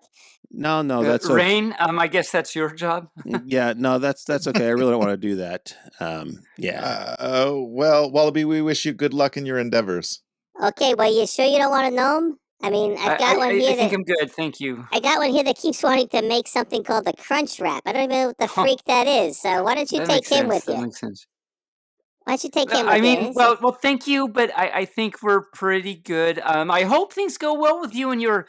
No, that's Rayne. I guess that's your job. Yeah, no, that's okay. I really don't want to do that. Yeah. Well, Wallaby, we wish you good luck in your endeavors. Okay, well, you sure you don't want a gnome? I mean, I've got one here. I think I'm good, thank you. I got one here that keeps wanting to make something called the crunch wrap. I don't even know what the freak that is. So why don't you take him with you? That makes sense. Why don't you take him with you? I mean, well, thank you, but I think we're pretty good. I hope things go well with you and your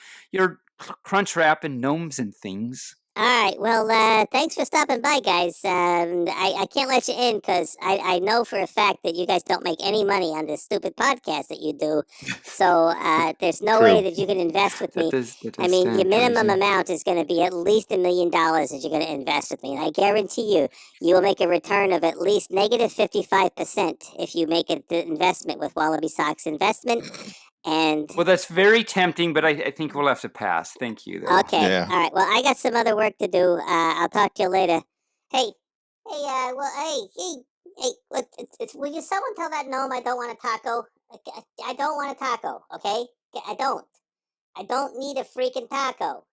crunch wrap and gnomes and things. All right. Well, thanks for stopping by, guys. I can't let you in because I know for a fact that you guys don't make any money on this stupid podcast that you do. So there's no way that you can invest with me. I mean, your minimum amount is going to be at least $1 million that you're going to invest with me. And I guarantee you will make a return of at least negative 55% if you make an investment with Wallaby Socks Investment. And well, that's very tempting, but I think we'll have to pass. Thank you, though. Okay. Yeah. All right. Well, I got some other work to do. I'll talk to you later. Hey. Will you someone tell that gnome I don't want a taco? I don't want a taco. Okay. I don't need a freaking taco.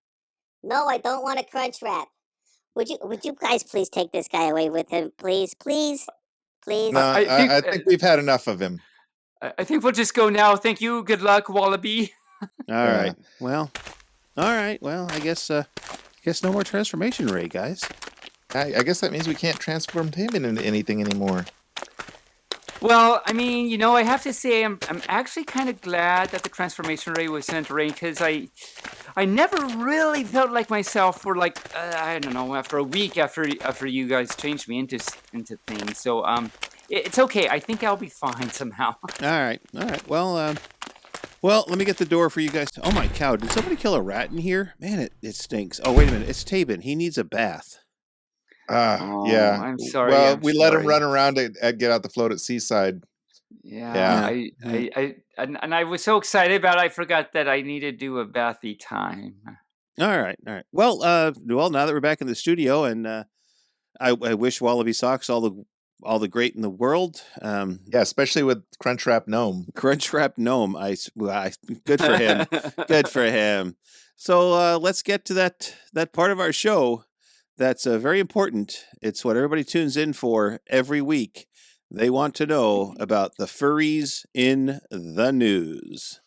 No, I don't want a crunch wrap. Would you guys please take this guy away with him, please? No, I think we've had enough of him. I think we'll just go now. Thank you. Good luck, Wallaby. All right. Well, I guess no more transformation ray, guys. I guess that means we can't transform Taebyn into anything anymore. Well, I mean, I have to say I'm actually kind of glad that the transformation ray was sent to Rayne because I never really felt like myself for like I don't know, after a week after you guys changed me into things. So it's okay. I think I'll be fine somehow. All right. Well, let me get the door for you guys. Oh my cow! Did somebody kill a rat in here? Man, it stinks. Oh wait a minute, it's Taebyn. He needs a bath. Yeah. I'm sorry. Well, we let him run around and get out the float at Seaside. Yeah. I was so excited about it, I forgot that I needed to do a bathy time. All right. Well, now that we're back in the studio, and I wish Wallaby Socks all the great in the world. Yeah, especially with Crunchwrap Gnome. Good for him. Good for him. So let's get to that part of our show that's very important. It's what everybody tunes in for every week. They want to know about the furries in the news.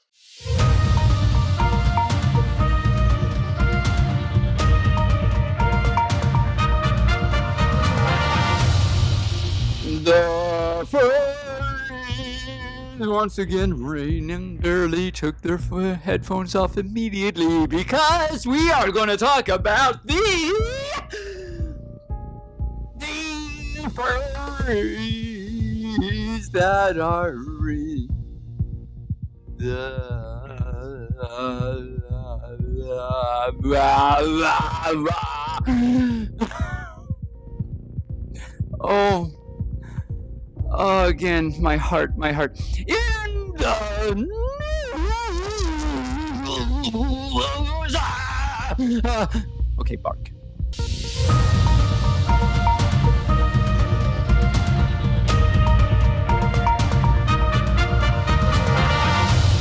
The furries once again, Rayne and Barely took their headphones off immediately because we are going to talk about the furries that are in Oh, again, my heart. In the news. Okay, bark.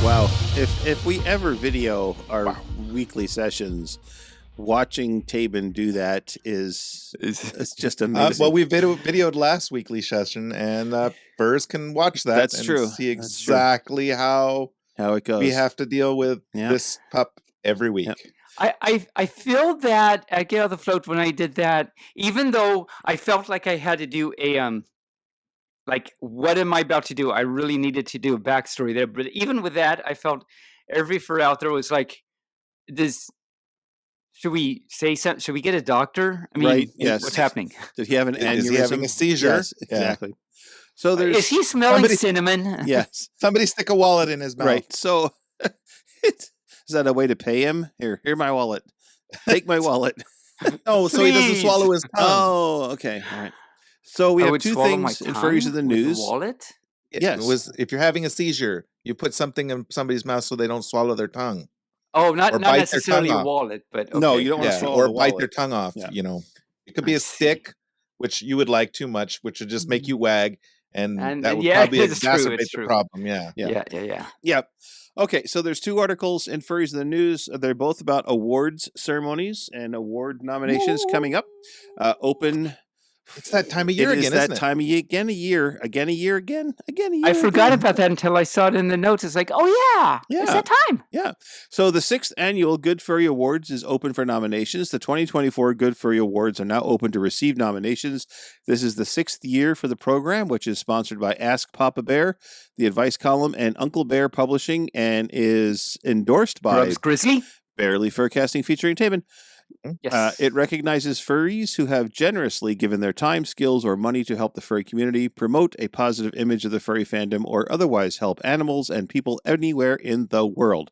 Wow, if we ever video our weekly sessions, watching Taebyn do that it's just amazing. Well, we videoed last weekly session, and Furs can watch that. That's and true. See exactly how it goes. We have to deal with this pup every week. Yeah. I feel that at Get Out the Float when I did that, even though I felt like I had to do a like, what am I about to do? I really needed to do a backstory there. But even with that, I felt every furry out there was like, this. Should we say something? Should we get a doctor? I mean, Right, yes. what's happening? Did he have an aneurysm? Is he having a seizure? Yes, exactly. So there's Is he smelling cinnamon? Yes. Somebody stick a wallet in his mouth. Right. So is that a way to pay him? Here my wallet. Take my wallet. Oh, so he doesn't Please. swallow his tongue. Oh, okay. All right. So we I have would two swallow my things in Furries of the tongue with a News. wallet? Yes. If you're having a seizure, you put something in somebody's mouth so they don't swallow their tongue. Oh, not Or bite their necessarily a tongue off. wallet, but okay. No, you don't want to Yeah, swallow or the bite wallet. their tongue off. Yeah. You know, it could be I a see. stick, which you would like too much, which would just make you wag, and that would yeah, probably it's true, exacerbate it's the true. problem. Yeah. Yeah. Yeah. Okay, so there's two articles in Furries of the News. They're both about awards ceremonies and award nominations coming up. Open. It's that time of year It is again, that isn't it? time of year again, a year again. I forgot about that until I saw it in the notes. It's like, oh yeah, it's Yeah. that time. Yeah. So the 6th annual Good Furry Awards is open for nominations. The 2024 Good Furry Awards are now open to receive nominations. This is the 6th year for the program, which is sponsored by Ask Papa Bear, the Advice Column, and Uncle Bear Publishing, and is endorsed by Rubs Grizzly. Barely Furcasting featuring Taebyn. Yes. It recognizes furries who have generously given their time, skills, or money to help the furry community, promote a positive image of the furry fandom, or otherwise help animals and people anywhere in the world.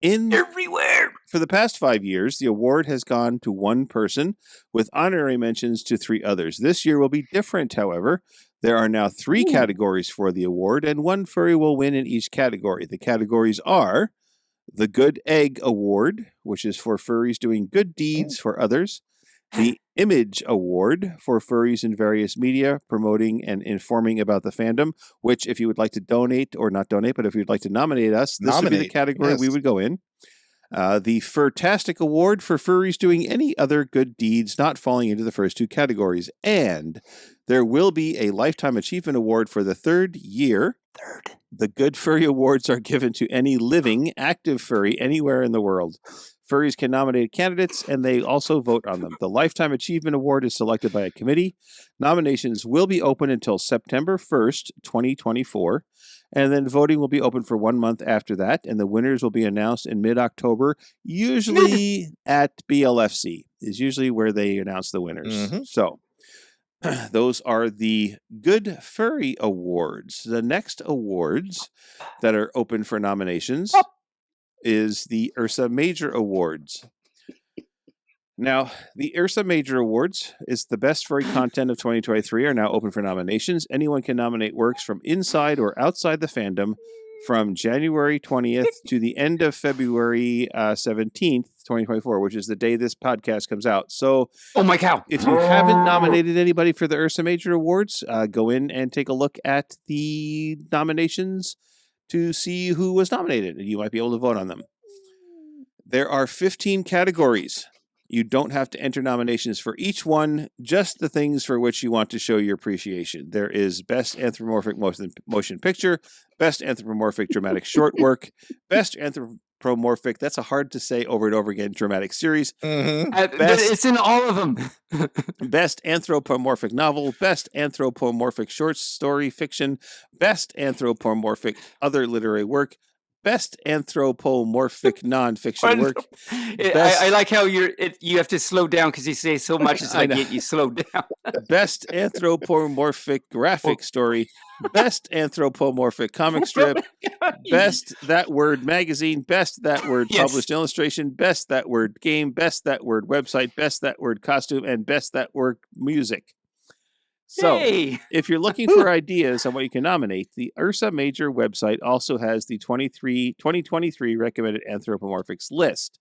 Everywhere. For the past 5 years, the award has gone to one person, with honorary mentions to 3 others. This year will be different, however. There are now 3 categories for the award, and one furry will win in each category. The categories are the Good Egg Award, which is for furries doing good deeds for others. The Image Award for furries in various media promoting and informing about the fandom, which if you would like to donate, or not donate, but if you'd like to nominate us, this would be the category we would go in. The Furtastic Award for furries doing any other good deeds not falling into the first 2 categories. And there will be a Lifetime Achievement Award for the 3rd year. The Good Furry Awards are given to any living, active furry anywhere in the world. Furries can nominate candidates, and they also vote on them. The Lifetime Achievement Award is selected by a committee. Nominations will be open until September 1st, 2024, and then voting will be open for 1 month after that, and the winners will be announced in mid-October, usually at BLFC, is usually where they announce the winners. So those are the Good Furry Awards. The next awards that are open for nominations is the Ursa Major Awards. Now, the Ursa Major Awards is the best furry content of 2023 are now open for nominations. Anyone can nominate works from inside or outside the fandom from January 20th to the end of February 17th, 2024, which is the day this podcast comes out. So, oh my cow! If you haven't nominated anybody for the Ursa Major Awards, go in and take a look at the nominations to see who was nominated, and you might be able to vote on them. There are 15 categories. You don't have to enter nominations for each one, just the things for which you want to show your appreciation. There is Best Anthropomorphic Motion Picture, Best Anthropomorphic Dramatic Short Work, Best Anthropomorphic, that's a hard to say over and over again, dramatic series. But it's in all of them. Best Anthropomorphic Novel, Best Anthropomorphic Short Story Fiction, Best Anthropomorphic Other Literary Work, Best Anthropomorphic Non-Fiction Work. I like how you have to slow down because you say so much. It's like you slow down. Best Anthropomorphic Graphic Story, Best Anthropomorphic Comic Strip, Best That Word Magazine, Best That Word Published Illustration, Best That Word Game, Best That Word Website, Best That Word Costume, and Best That Word Music. So, if you're looking for ideas on what you can nominate, the Ursa Major website also has the 2023 recommended anthropomorphics list.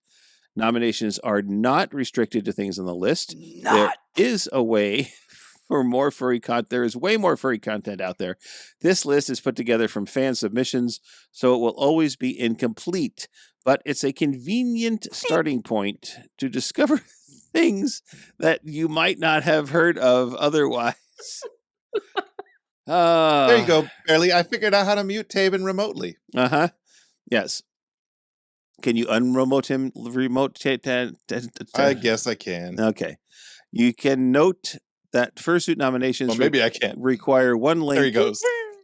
Nominations are not restricted to things on the list. There is a way for more furry content. There is way more furry content out there. This list is put together from fan submissions, so it will always be incomplete, but it's a convenient starting point to discover things that you might not have heard of otherwise. There you go, Barely. I figured out how to mute Taebyn remotely. Yes. Can you unremote him? I guess I can. Okay. You can note that fursuit nominations Well, maybe I can't. require one link There he goes.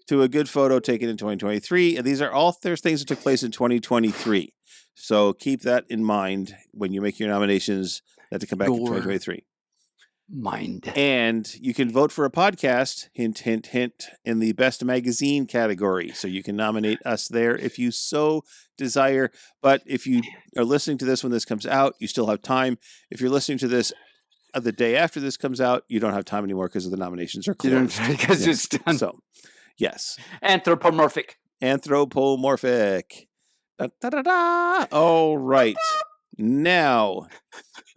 to a good photo taken in 2023. And these are all things that took place in 2023. So keep that in mind when you make your nominations that to come back in 2023. Mind. And you can vote for a podcast, hint, hint, hint, in the best magazine category. So you can nominate us there if you so desire. But if you are listening to this when this comes out, you still have time. If you're listening to this the day after this comes out, you don't have time anymore because the nominations are closed. Because it's done. So, yes. Anthropomorphic. Da, da, da, da. All right. Now,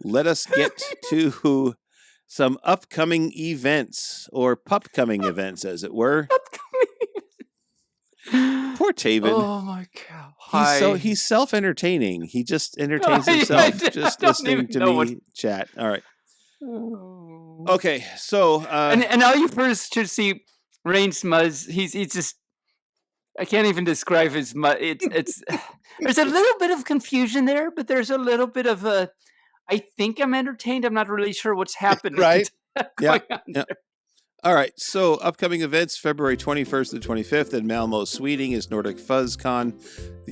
let us get to some upcoming events, or pup-coming events, as it were. Poor Taebyn. Oh my God! He's self-entertaining. He just entertains himself just listening to me chat. All right. Okay, so and now you first should see Rayne's muzz. He's just, I can't even describe his muzz. It's there's a little bit of confusion there, but there's a little bit of a, I think I'm entertained. I'm not really sure what's happening. Right? Yeah. All right. So upcoming events, February 21st to 25th in Malmo, Sweden is Nordic FuzzCon.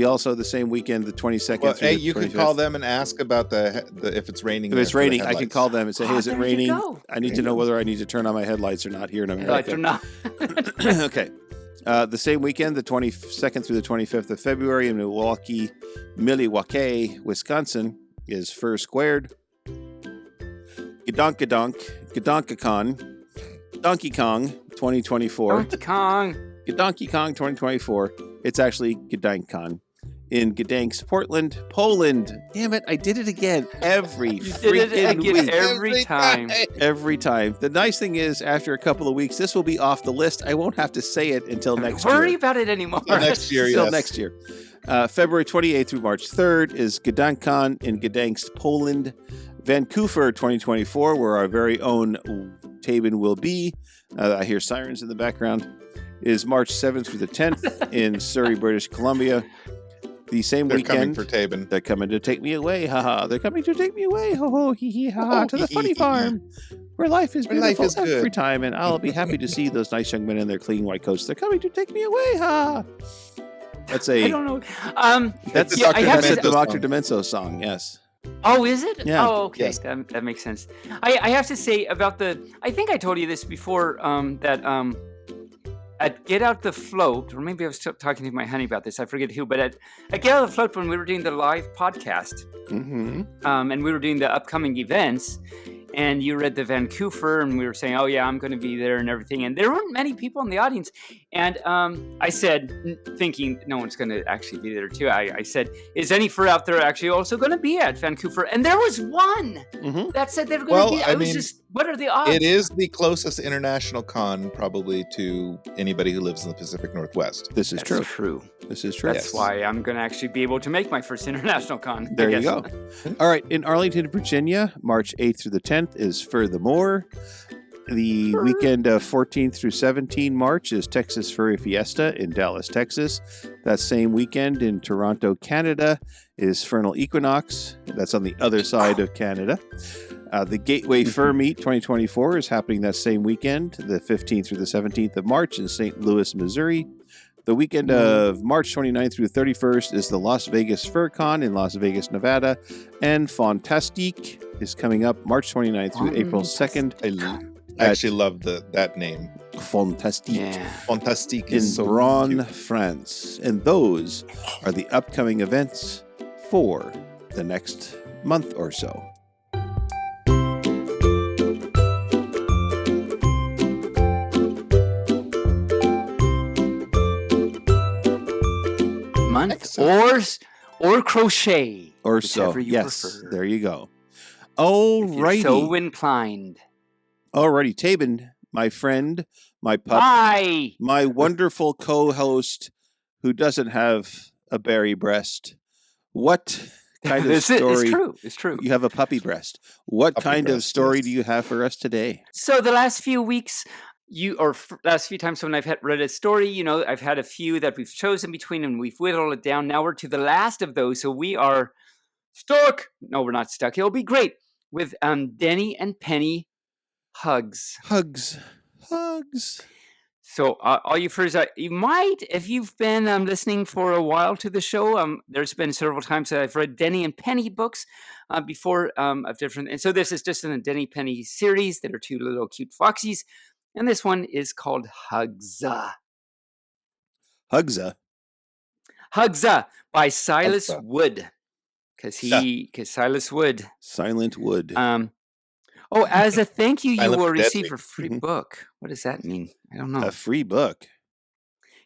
Also the same weekend, the 22nd. Well, hey, you can call them and ask about the if it's raining. If it's raining, I can call them and say, hey, is it raining? I need to know whether I need to turn on my headlights or not here in America. Or not. Okay. The same weekend, the 22nd through the 25th of February in Milwaukee, Wisconsin is Fur Squared. Gedonkadonk, Donkey Kong 2024. Donkey Kong 2024. It's actually Gdankcon in Gdansk, Portland, Poland. Damn it, I did it again every freaking week. Every time. Every time. The nice thing is, after a couple of weeks, this will be off the list. I won't have to say it until next year. Worry about it anymore. Next year, Until next year. February 28th through March 3rd is Gdankcon in Gdansk, Poland. Vancouver 2024, where our very own Taebyn will be. I hear sirens in the background. Is March 7th through the 10th in Surrey, British Columbia. The same weekend. They're coming for Taebyn. They're coming to take me away. Haha. They're coming to take me away. Ho ho hee hee ha to the funny farm. Where life is beautiful every time. And I'll be happy to see those nice young men in their clean white coats. They're coming to take me away. Ha. That's I don't know. That's yeah, the Dr. Demenso song. Yes. Oh, is it? Yeah. Oh, okay. Yes. That makes sense. I have to say about I think I told you this before, that at Get Out the Float, or maybe I was talking to my honey about this, I forget who, but at Get Out the Float, when we were doing the live podcast, and we were doing the upcoming events, and you read the Vancouver, and we were saying, oh yeah, I'm going to be there and everything, and there weren't many people in the audience, and I said, thinking no one's going to actually be there too, I said, is any fur out there actually also going to be at Vancouver? And there was one that said they're going to be. I was just, what are the odds? It is the closest international con probably to anybody who lives in the Pacific Northwest. This is true. This is true. That's why I'm going to actually be able to make my first international con. There you go. All right. In Arlington, Virginia, March 8th through the 10th is Furthermore. The weekend of 14th through 17 March is Texas Furry Fiesta in Dallas, Texas. That same weekend in Toronto, Canada is Fernal Equinox. That's on the other side of Canada. The Gateway Fur Meet 2024 is happening that same weekend, the 15th through the 17th of March in St. Louis, Missouri. The weekend of March 29th through 31st is the Las Vegas Fur Con in Las Vegas, Nevada. And Fantastique is coming up March 29th through April 2nd. I actually love that name. Fantastique. Yeah. Fantastique in is so Braun, cute. France. And those are the upcoming events for the next month or so. Month or crochet. Or so. Yes. Prefer. There you go. All righty. So inclined. Alrighty, Taebyn, my friend, my pup, my wonderful co-host who doesn't have a berry breast. What kind of story? It's true. You have a puppy breast. What kind of story do you have for us today? So the last few weeks, last few times when I've read a story, I've had a few that we've chosen between and we've whittled it down. Now we're to the last of those. So we are stuck. No, we're not stuck. It'll be great with Denny and Penny hugs. Hugs. So all you furries, you might, if you've been listening for a while to the show, there's been several times that I've read Denny and Penny books before of different. And so this is just in the Denny Penny series that are two little cute foxies. And this one is called Hugza. Hugza by Silas Wood. Because Silas Wood. Silent Wood. As a thank you, you will receive a free book. What does that mean? I don't know. A free book.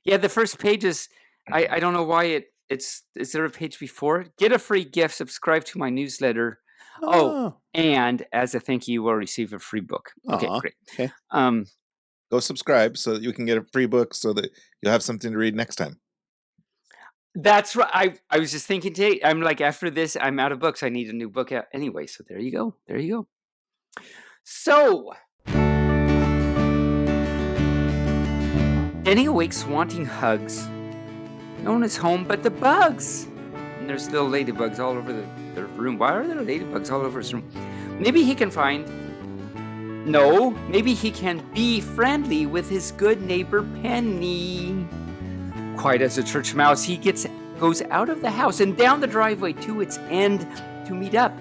Yeah, the first page is, I don't know why is there a page before? Get a free gift, subscribe to my newsletter. And as a thank you, you will receive a free book. Okay, great. Okay. Go subscribe so that you can get a free book so that you'll have something to read next time. That's right. I was just thinking today, I'm like, after this, I'm out of books. I need a new book out anyway. So there you go. So, Denny awakes wanting hugs. No one is home but the bugs. And there's little ladybugs all over the room. Why are there ladybugs all over his room? Maybe he can be friendly with his good neighbor Penny. Quiet as a church mouse, he goes out of the house and down the driveway to its end to meet up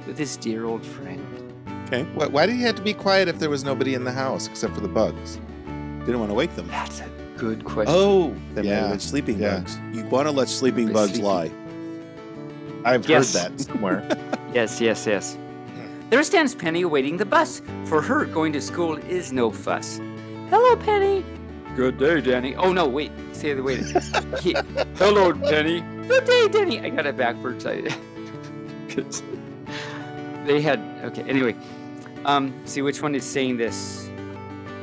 with his dear old friend. Okay. Why did he have to be quiet if there was nobody in the house except for the bugs? Didn't want to wake them. That's a good question. Oh, sleeping bugs. You want to let sleeping bugs lie. I've heard that somewhere. Yes. There stands Penny awaiting the bus. For her, going to school is no fuss. Hello, Penny. Good day, Danny. Oh, no, wait. Say the way. Hello, Penny. Good day, Danny. I got it backwards. Because they had... Okay, anyway. See which one is saying this.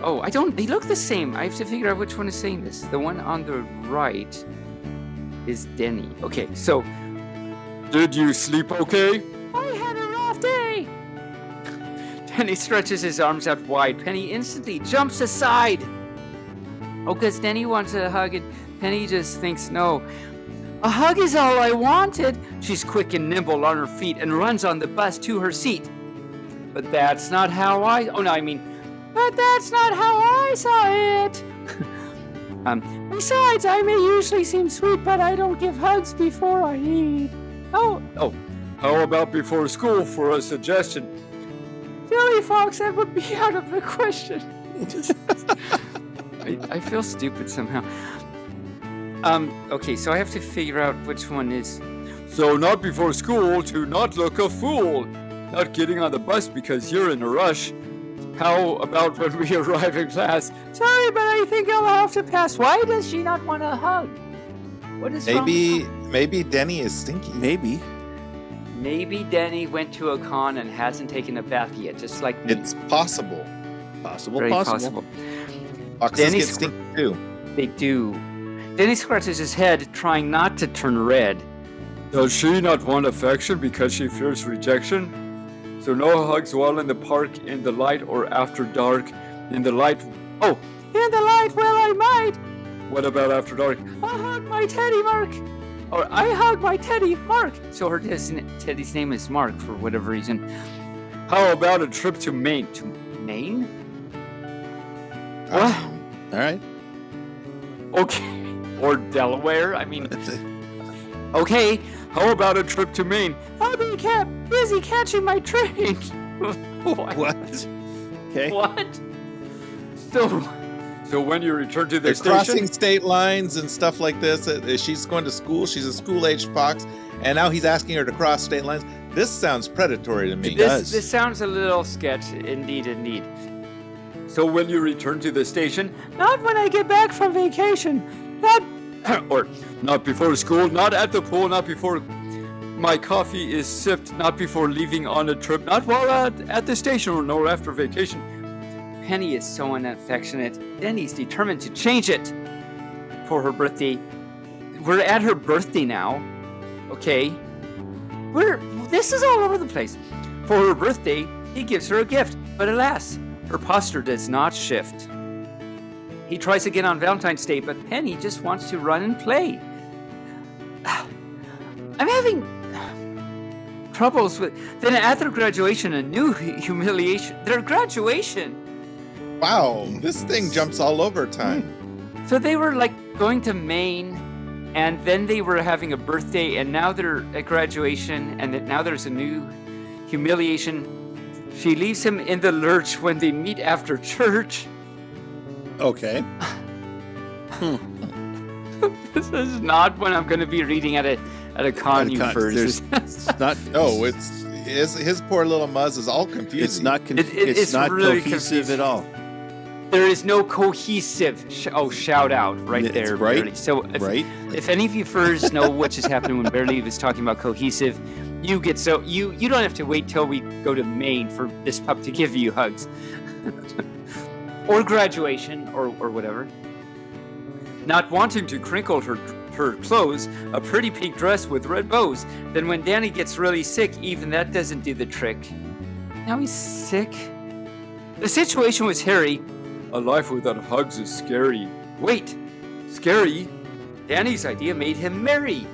Oh, they look the same. I have to figure out which one is saying this. The one on the right is Denny. Okay, so... Did you sleep okay? I had a rough day. Denny stretches his arms out wide. Penny instantly jumps aside. Oh, because Denny wants a hug and Penny just thinks no. A hug is all I wanted. She's quick and nimble on her feet and runs on the bus to her seat. But that's not how but that's not how I saw it. Besides, I may usually seem sweet, but I don't give hugs before I eat. Oh, how about before school for a suggestion? Furry Fox, that would be out of the question. I feel stupid somehow. Okay, so I have to figure out which one is... So not before school to not look a fool. Not getting on the bus because you're in a rush. How about when we arrive in class? Sorry, but I think I'll have to pass. Why does she not want a hug? What is wrong with her? Maybe Denny is stinky. Maybe Denny went to a con and hasn't taken a bath yet, just like me. It's possible. Very possible. Foxes get stinky too. They do. Denny scratches his head, trying not to turn red. Does she not want affection because she fears rejection? So no hugs while in the park, in the light, or after dark. In the light, well, I might. What about after dark? I hug my teddy, Mark. Or I hug my teddy, Mark. So her teddy's name is Mark for whatever reason. How about a trip to Maine? To Maine? What? All right. Okay. Or Delaware? I mean... Okay, how about a trip to Maine? I'll be busy catching my train. What? Okay. What? So when you return to the station... crossing state lines and stuff like this. She's going to school. She's a school-aged fox. And now he's asking her to cross state lines. This sounds predatory to me. This sounds a little sketch. Indeed. So when you return to the station... Not when I get back from vacation. Not before school. Not at the pool. Not before my coffee is sipped. Not before leaving on a trip. Not while at the station nor after vacation. Penny is so unaffectionate. Denny's determined to change it for her birthday. We're at her birthday now. Okay. This is all over the place. For her birthday, he gives her a gift. But alas, her posture does not shift. He tries again on Valentine's Day, but Penny just wants to run and play. I'm having troubles with... Then at their graduation, a new humiliation. Their graduation! Wow, this thing jumps all over time. So they were like going to Maine, and then they were having a birthday, and now they're at graduation, and now there's a new humiliation. She leaves him in the lurch when they meet after church. Okay. This is not what I'm going to be reading at a con, you furs. It's not. No, it's his poor little Muzz is all confusing. It's not. It's it's not really cohesive confusing. at all. There is no cohesive. Shout out right It's there, right, Barely. So if any of you furs know what just happened when Barely was talking about cohesive, you get you don't have to wait till we go to Maine for this pup to give you hugs. Or graduation, or whatever. Not wanting to crinkle her clothes, a pretty pink dress with red bows. Then when Danny gets really sick, even that doesn't do the trick. Now he's sick. The situation was hairy. A life without hugs is scary. Wait, scary? Danny's idea made him merry.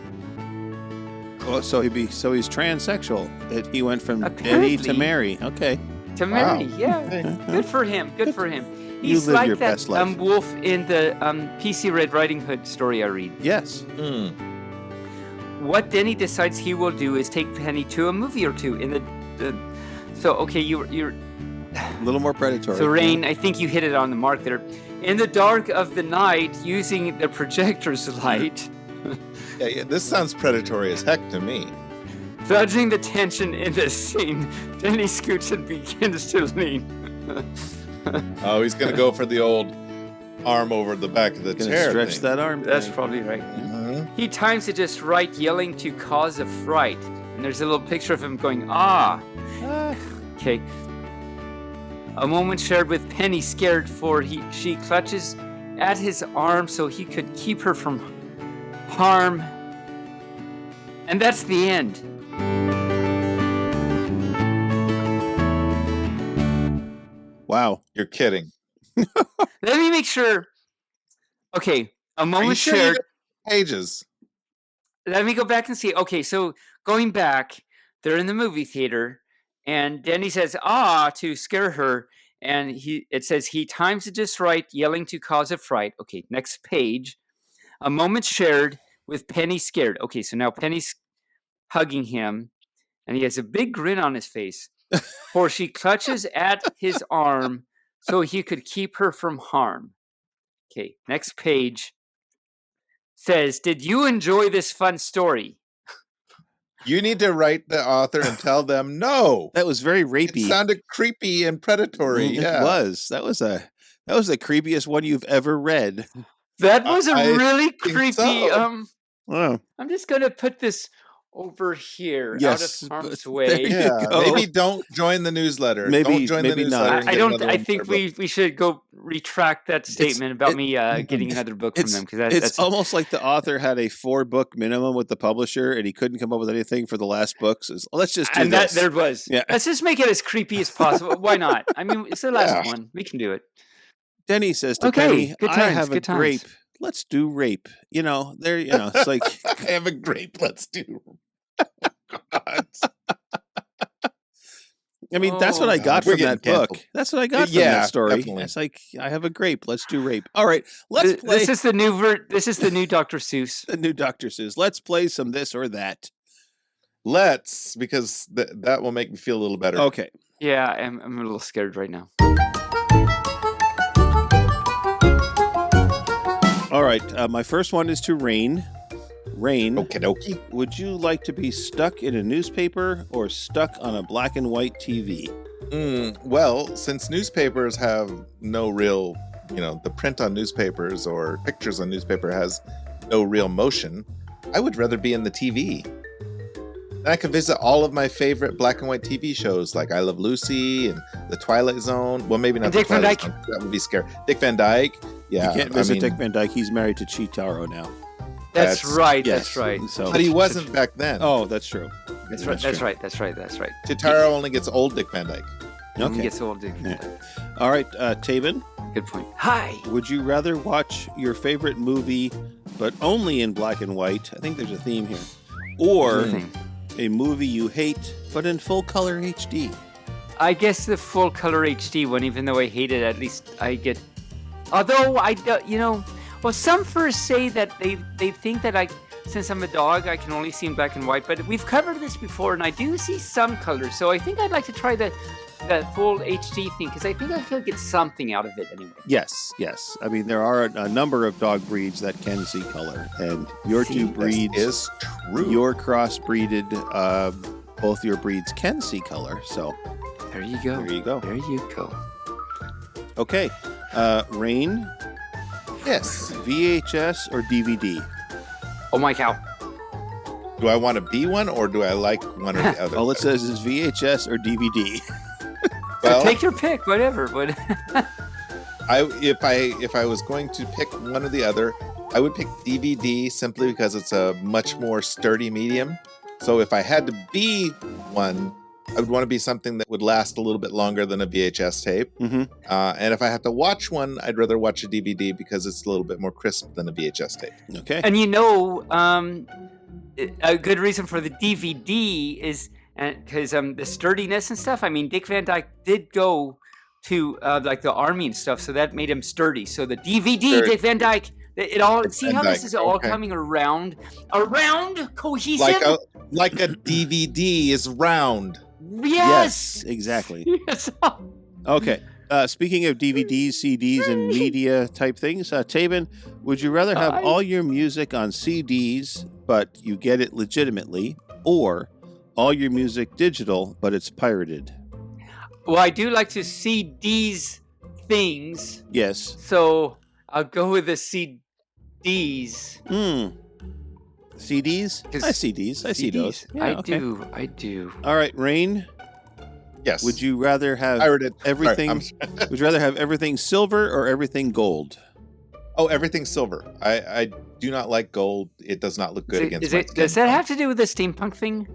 Oh, so he's transsexual. That he went from Denny Apparently. to Mary. Okay. To Wow. Mary, yeah. Good for him. Good for him. He's live like your that best life. wolf in the PC Red Riding Hood story I read. Yes. What Denny decides he will do is take Penny to a movie or two in the so okay, you're A little more predatory. so Rayne, I think you hit it on the mark there. In the dark of the night, using the projector's light, Yeah, this sounds predatory as heck to me. dodging the tension in the scene, Denny scoots and begins to lean. Oh, he's gonna go for the old arm over the back of the Gonna chair. stretch thing. that arm. That's thing. probably right. Mhm. He times it just right, yelling to cause a fright. And there's a little picture of him going, ah. Okay. A moment shared with Penny, scared for she clutches at his arm so he could keep her from harm. And that's the end. Wow. You're kidding. Let me make sure. Okay, a Are you moment sure you shared. got pages? Let me go back and see. Okay, so going back, they're in the movie theater, and Denny says "ah" to scare her, and it says he times it just right, yelling to cause a fright. Okay, next page. A moment shared with Penny scared. Okay, so now Penny's hugging him, and he has a big grin on his face, for she clutches at his arm so he could keep her from harm. Okay, next page says, "Did you enjoy this fun story?" You need to write the author and tell them no. That was very It rapey. sounded creepy and predatory. Yeah. It was. That was the creepiest one you've ever read. That was a I really think creepy. so. Wow. I'm just gonna put this over here, Yes, out of harm's there way. you Yeah. go. Maybe don't join the newsletter. Maybe- don't join maybe the not. newsletter. and I get don't. another I one think for a book. we should go retract that statement about me getting another book from them, because It's that's almost like the author had a 4-book minimum with the publisher, and he couldn't come up with anything for the last books. Let's just do and this. that there it was. Yeah. Let's just make it as creepy as possible. Why not? I mean, it's the last Yeah. one. We can do it. Denny says to Okay, Penny, good "I times, have a good times." grape. Let's do rape." It's like I have a grape. Let's do. God. I mean, that's what I Oh, got we're from that getting book. canceled. That's what I got from Yeah, that story. definitely. It's like, I have a grape. Let's do rape. All right, let's play This is the new This is the new Dr. Seuss. the new Dr. Seuss. Let's play some this or that. Let's, because that will make me feel a little better. Okay. Yeah, I'm a little scared right now. All right. My first one is to Rayne. Rayne, Okie dokie. would you like to be stuck in a newspaper or stuck on a black and white TV? Well, since newspapers have no real, the print on newspapers or pictures on newspaper has no real motion, I would rather be in the TV. Then I could visit all of my favorite black and white TV shows like I Love Lucy and The Twilight Zone. Well, maybe not And The Dick Van Twilight Dyke. Zone. That would be scary. Dick Van Dyke. Yeah. You can't visit Dick Van Dyke. He's married to Chitaro now. That's right. Yes. That's right. So, But he wasn't back then. Oh, that's true. That's right. That's right. That's right. That's right. Chitaro only gets old Dick Van Dyke. He Okay. gets old. Dick Van Yeah. Dyke. All right, Taebyn, Good point. Hi. Would you rather watch your favorite movie, but only in black and white? I think there's a theme here. Or a movie you hate, but in full color HD? I guess the full color HD one, even though I hate it, at least I get. Although well, some furs say that they think that since I'm a dog, I can only see in black and white. But we've covered this before, and I do see some colors. So I think I'd like to try the full HD thing, because I think I could get something out of it anyway. Yes. I mean, there are a number of dog breeds that can see color, and your two breeds is true. Your crossbreeded, both your breeds can see color. So there you go. There you go. Okay, Rayne. Yes. VHS or DVD? Oh my cow. Do I want to be one, or do I like one or the other? All it says is VHS or DVD. Well, take your pick, whatever. But if I was going to pick one or the other, I would pick DVD simply because it's a much more sturdy medium. So if I had to be one, I would want to be something that would last a little bit longer than a VHS tape. Mm-hmm. And if I have to watch one, I'd rather watch a DVD because it's a little bit more crisp than a VHS tape. Okay. And a good reason for the DVD is because the sturdiness and stuff. I mean, Dick Van Dyke did go to like the army and stuff, so that made him sturdy. So the DVD, Dick Van Dyke, it all. See how this is all coming around, cohesive, like a DVD is round. Yes, exactly. Yes. Okay. Speaking of DVDs, CDs, and media type things, Taebyn, would you rather have all your music on CDs, but you get it legitimately, or all your music digital, but it's pirated? Well, I do like to see these things. Yes. So I'll go with the CDs. CDs? I CDs. I see those. Yeah, I do. All right, Rayne. Yes. Would you rather have everything? Would you rather have everything silver or everything gold? Oh, everything silver. I do not like gold. It does not look good against my skin. Does that have to do with the steampunk thing?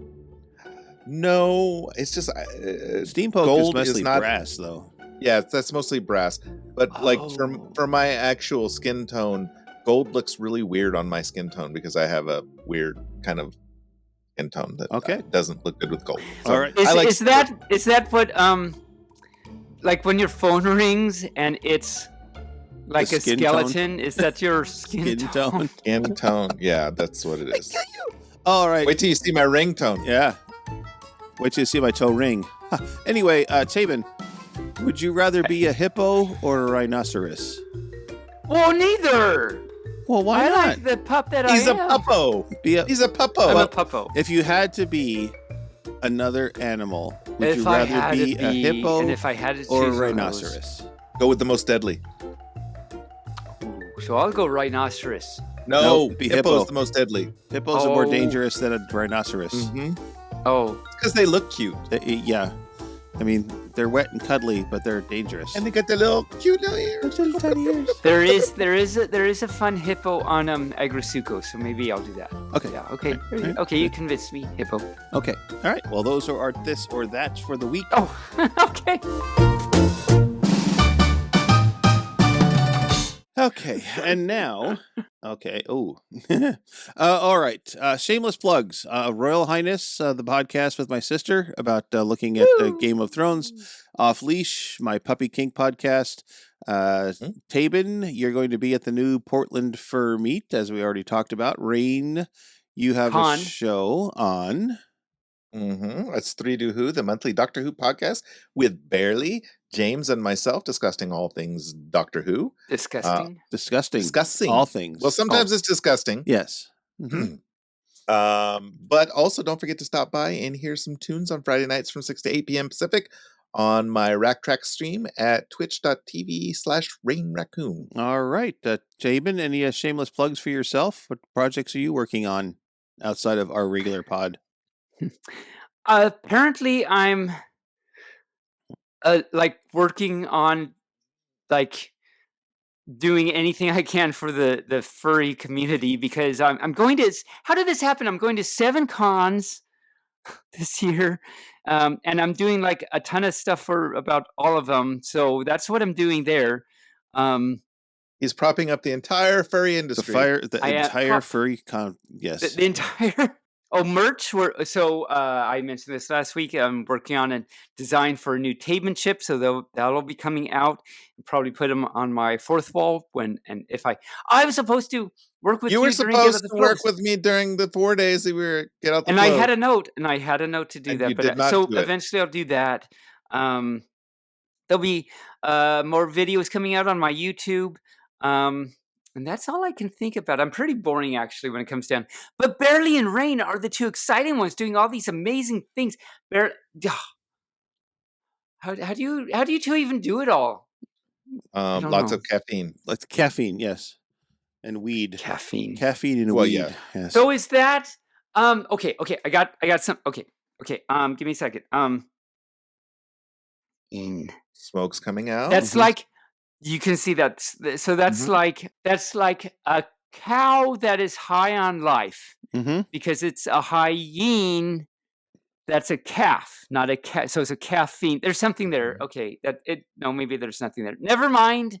No, it's just steampunk gold is mostly is not brass, though. Yeah, that's mostly brass. But like for my actual skin tone, gold looks really weird on my skin tone because I have a weird kind of skin tone that doesn't look good with gold. So all right, is that what like when your phone rings and it's like a skeleton? Tone? Is that your skin tone? Skin tone. Yeah, that's what it is. All right. Wait till you see my ringtone. Yeah. Wait till you see my toe ring. Anyway, Taebyn, would you rather be a hippo or a rhinoceros? Well, neither. Well, why not? Like the pup that He's I am. He's a puppo. I'm a puppo. If you had to be another animal, would you rather be a hippo and if I had to or a choose rhinoceros? Go with the most deadly. So I'll go rhinoceros. No, be hippo's the most deadly. Hippos are more dangerous than a rhinoceros. Mm-hmm. Oh. Because they look cute. Yeah. I mean, they're wet and cuddly, but they're dangerous. And they got their little cute little ears. Little tiny ears. There is a fun hippo on Agrisuko, so maybe I'll do that. Okay. Yeah. Okay. Right. Okay. You convinced me, hippo. Okay. All right. Well, those are our this or that for the week. Oh. Okay. Okay, and now, all right. Shameless plugs. Royal Highness, the podcast with my sister about looking at Game of Thrones. Off Leash, my Puppy Kink podcast. Taebyn, you're going to be at the new Portland Fur Meet, as we already talked about. Rayne, you have a show on. It's 3 Do Who, the monthly Doctor Who podcast with Barely, James, and myself discussing all things Doctor Who. Disgusting. Discussing all things. Well, sometimes it's disgusting. Yes. But also don't forget to stop by and hear some tunes on Friday nights from 6 to 8 p.m. Pacific on my Rack Track stream at twitch.tv/RayneRaccoon. All right. Taebyn, any shameless plugs for yourself? What projects are you working on outside of our regular pod? Apparently I'm like working on like doing anything I can for the furry community, because I'm going to, how did this happen? I'm going to 7 cons this year, and I'm doing like a ton of stuff for about all of them. So that's what I'm doing there. He's propping up the entire furry industry. The entire furry yes. The entire merch. I mentioned this last week. I'm working on a design for a new Taebyn chip, so that'll be coming out. Probably put them on my fourth wall if I was supposed to work with you. You were supposed to work with me during the 4 days that we were get out the and float. I had a note to do that, but eventually I'll do that. There'll be more videos coming out on my YouTube. And that's all I can think about. I'm pretty boring, actually, when it comes down. But Barely and Rayne are the two exciting ones doing all these amazing things. How do you two even do it all? Lots of caffeine. Lots of caffeine, yes. And weed. Caffeine and weed. Yeah. Yes. So is that okay, I got some okay. Give me a second. Smoke's coming out. That's like you can see that. So that's like a cow that is high on life because it's a hyene. That's a calf, not a cat. So it's a caffeine. There's something there. Okay, maybe there's nothing there. Never mind.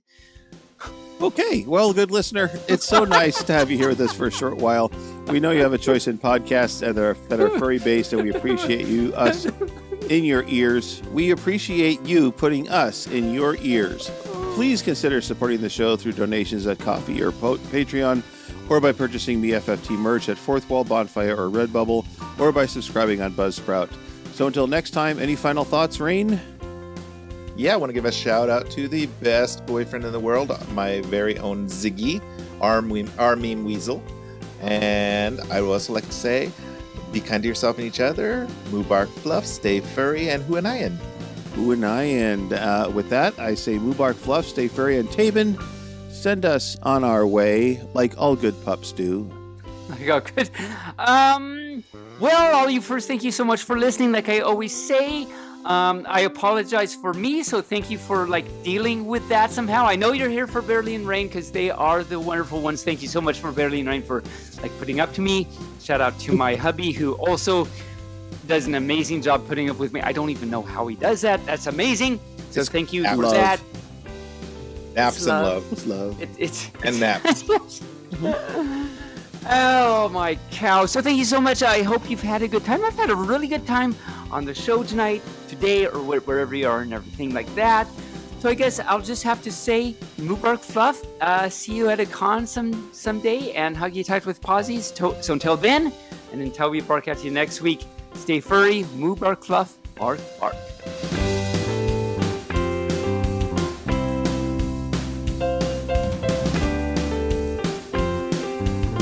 Okay, well, good listener, it's so nice to have you here with us for a short while. We know you have a choice in podcasts that are furry based, and we appreciate us in your ears. We appreciate you putting us in your ears. Please consider supporting the show through donations at Ko-fi or Patreon, or by purchasing the FFT merch at Fourth Wall Bonfire or Redbubble, or by subscribing on Buzzsprout. So until next time, any final thoughts, Rayne? Yeah, I want to give a shout out to the best boyfriend in the world, my very own Ziggy, our meme weasel. And I would also like to say, be kind to yourself and each other. Moobarkfluff, stay furry, and Huanayan. And with that, I say Moobarkfluff, stay furry, and Taebyn, send us on our way like all good pups do. Good. Well, all you first, thank you so much for listening. Like I always say, I apologize for me, so thank you for dealing with that somehow. I know you're here for Barely and Rayne because they are the wonderful ones. Thank you so much for Barely and Rayne for putting up to me. Shout out to my hubby who also does an amazing job putting up with me. I don't even know how he does that. That's amazing. So thank you for that. Naps and love. It's love. And naps. Oh my cow. So thank you so much. I hope you've had a good time. I've had a really good time on the show tonight, today, or wherever you are and everything like that. So I guess I'll just have to say, Moobarkfluff, see you at a con someday, and hug you tight with posies. So until then, and until we bark at you next week, stay furry, Moobarkfluff, bark, bark.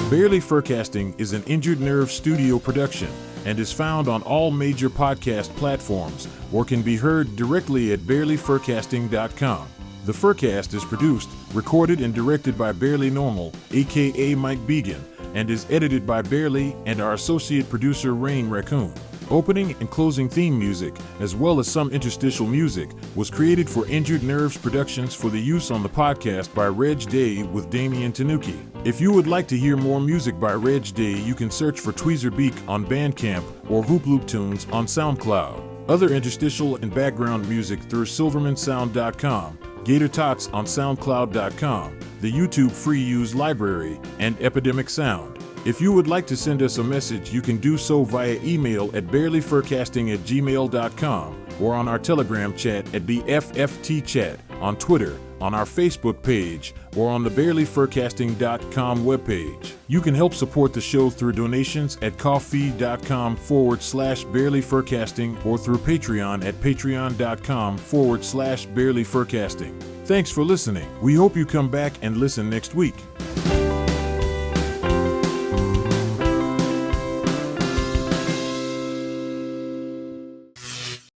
Barely Furcasting is an Injured Nerve studio production and is found on all major podcast platforms or can be heard directly at barelyfurcasting.com. The Furcast is produced, recorded, and directed by Barely Normal, aka Mike Began, and is edited by Barely and our associate producer Rayne Raccoon. Opening and closing theme music, as well as some interstitial music, was created for Injured Nerves Productions for the use on the podcast by Reg Day with Damian Tanuki. If you would like to hear more music by Reg Day, you can search for Tweezerbeak on Bandcamp or Hoop Loop Tunes on SoundCloud. Other interstitial and background music through silvermansound.com, Gator Tots on SoundCloud.com, the YouTube Free Use Library, and Epidemic Sound. If you would like to send us a message, you can do so via email at barelyfurcasting@gmail.com or on our Telegram chat at BFFTchat, on Twitter, on our Facebook page, or on the barelyfurcasting.com webpage. You can help support the show through donations at ko-fi.com/barelyfurcasting or through Patreon at patreon.com/barelyfurcasting. Thanks for listening. We hope you come back and listen next week.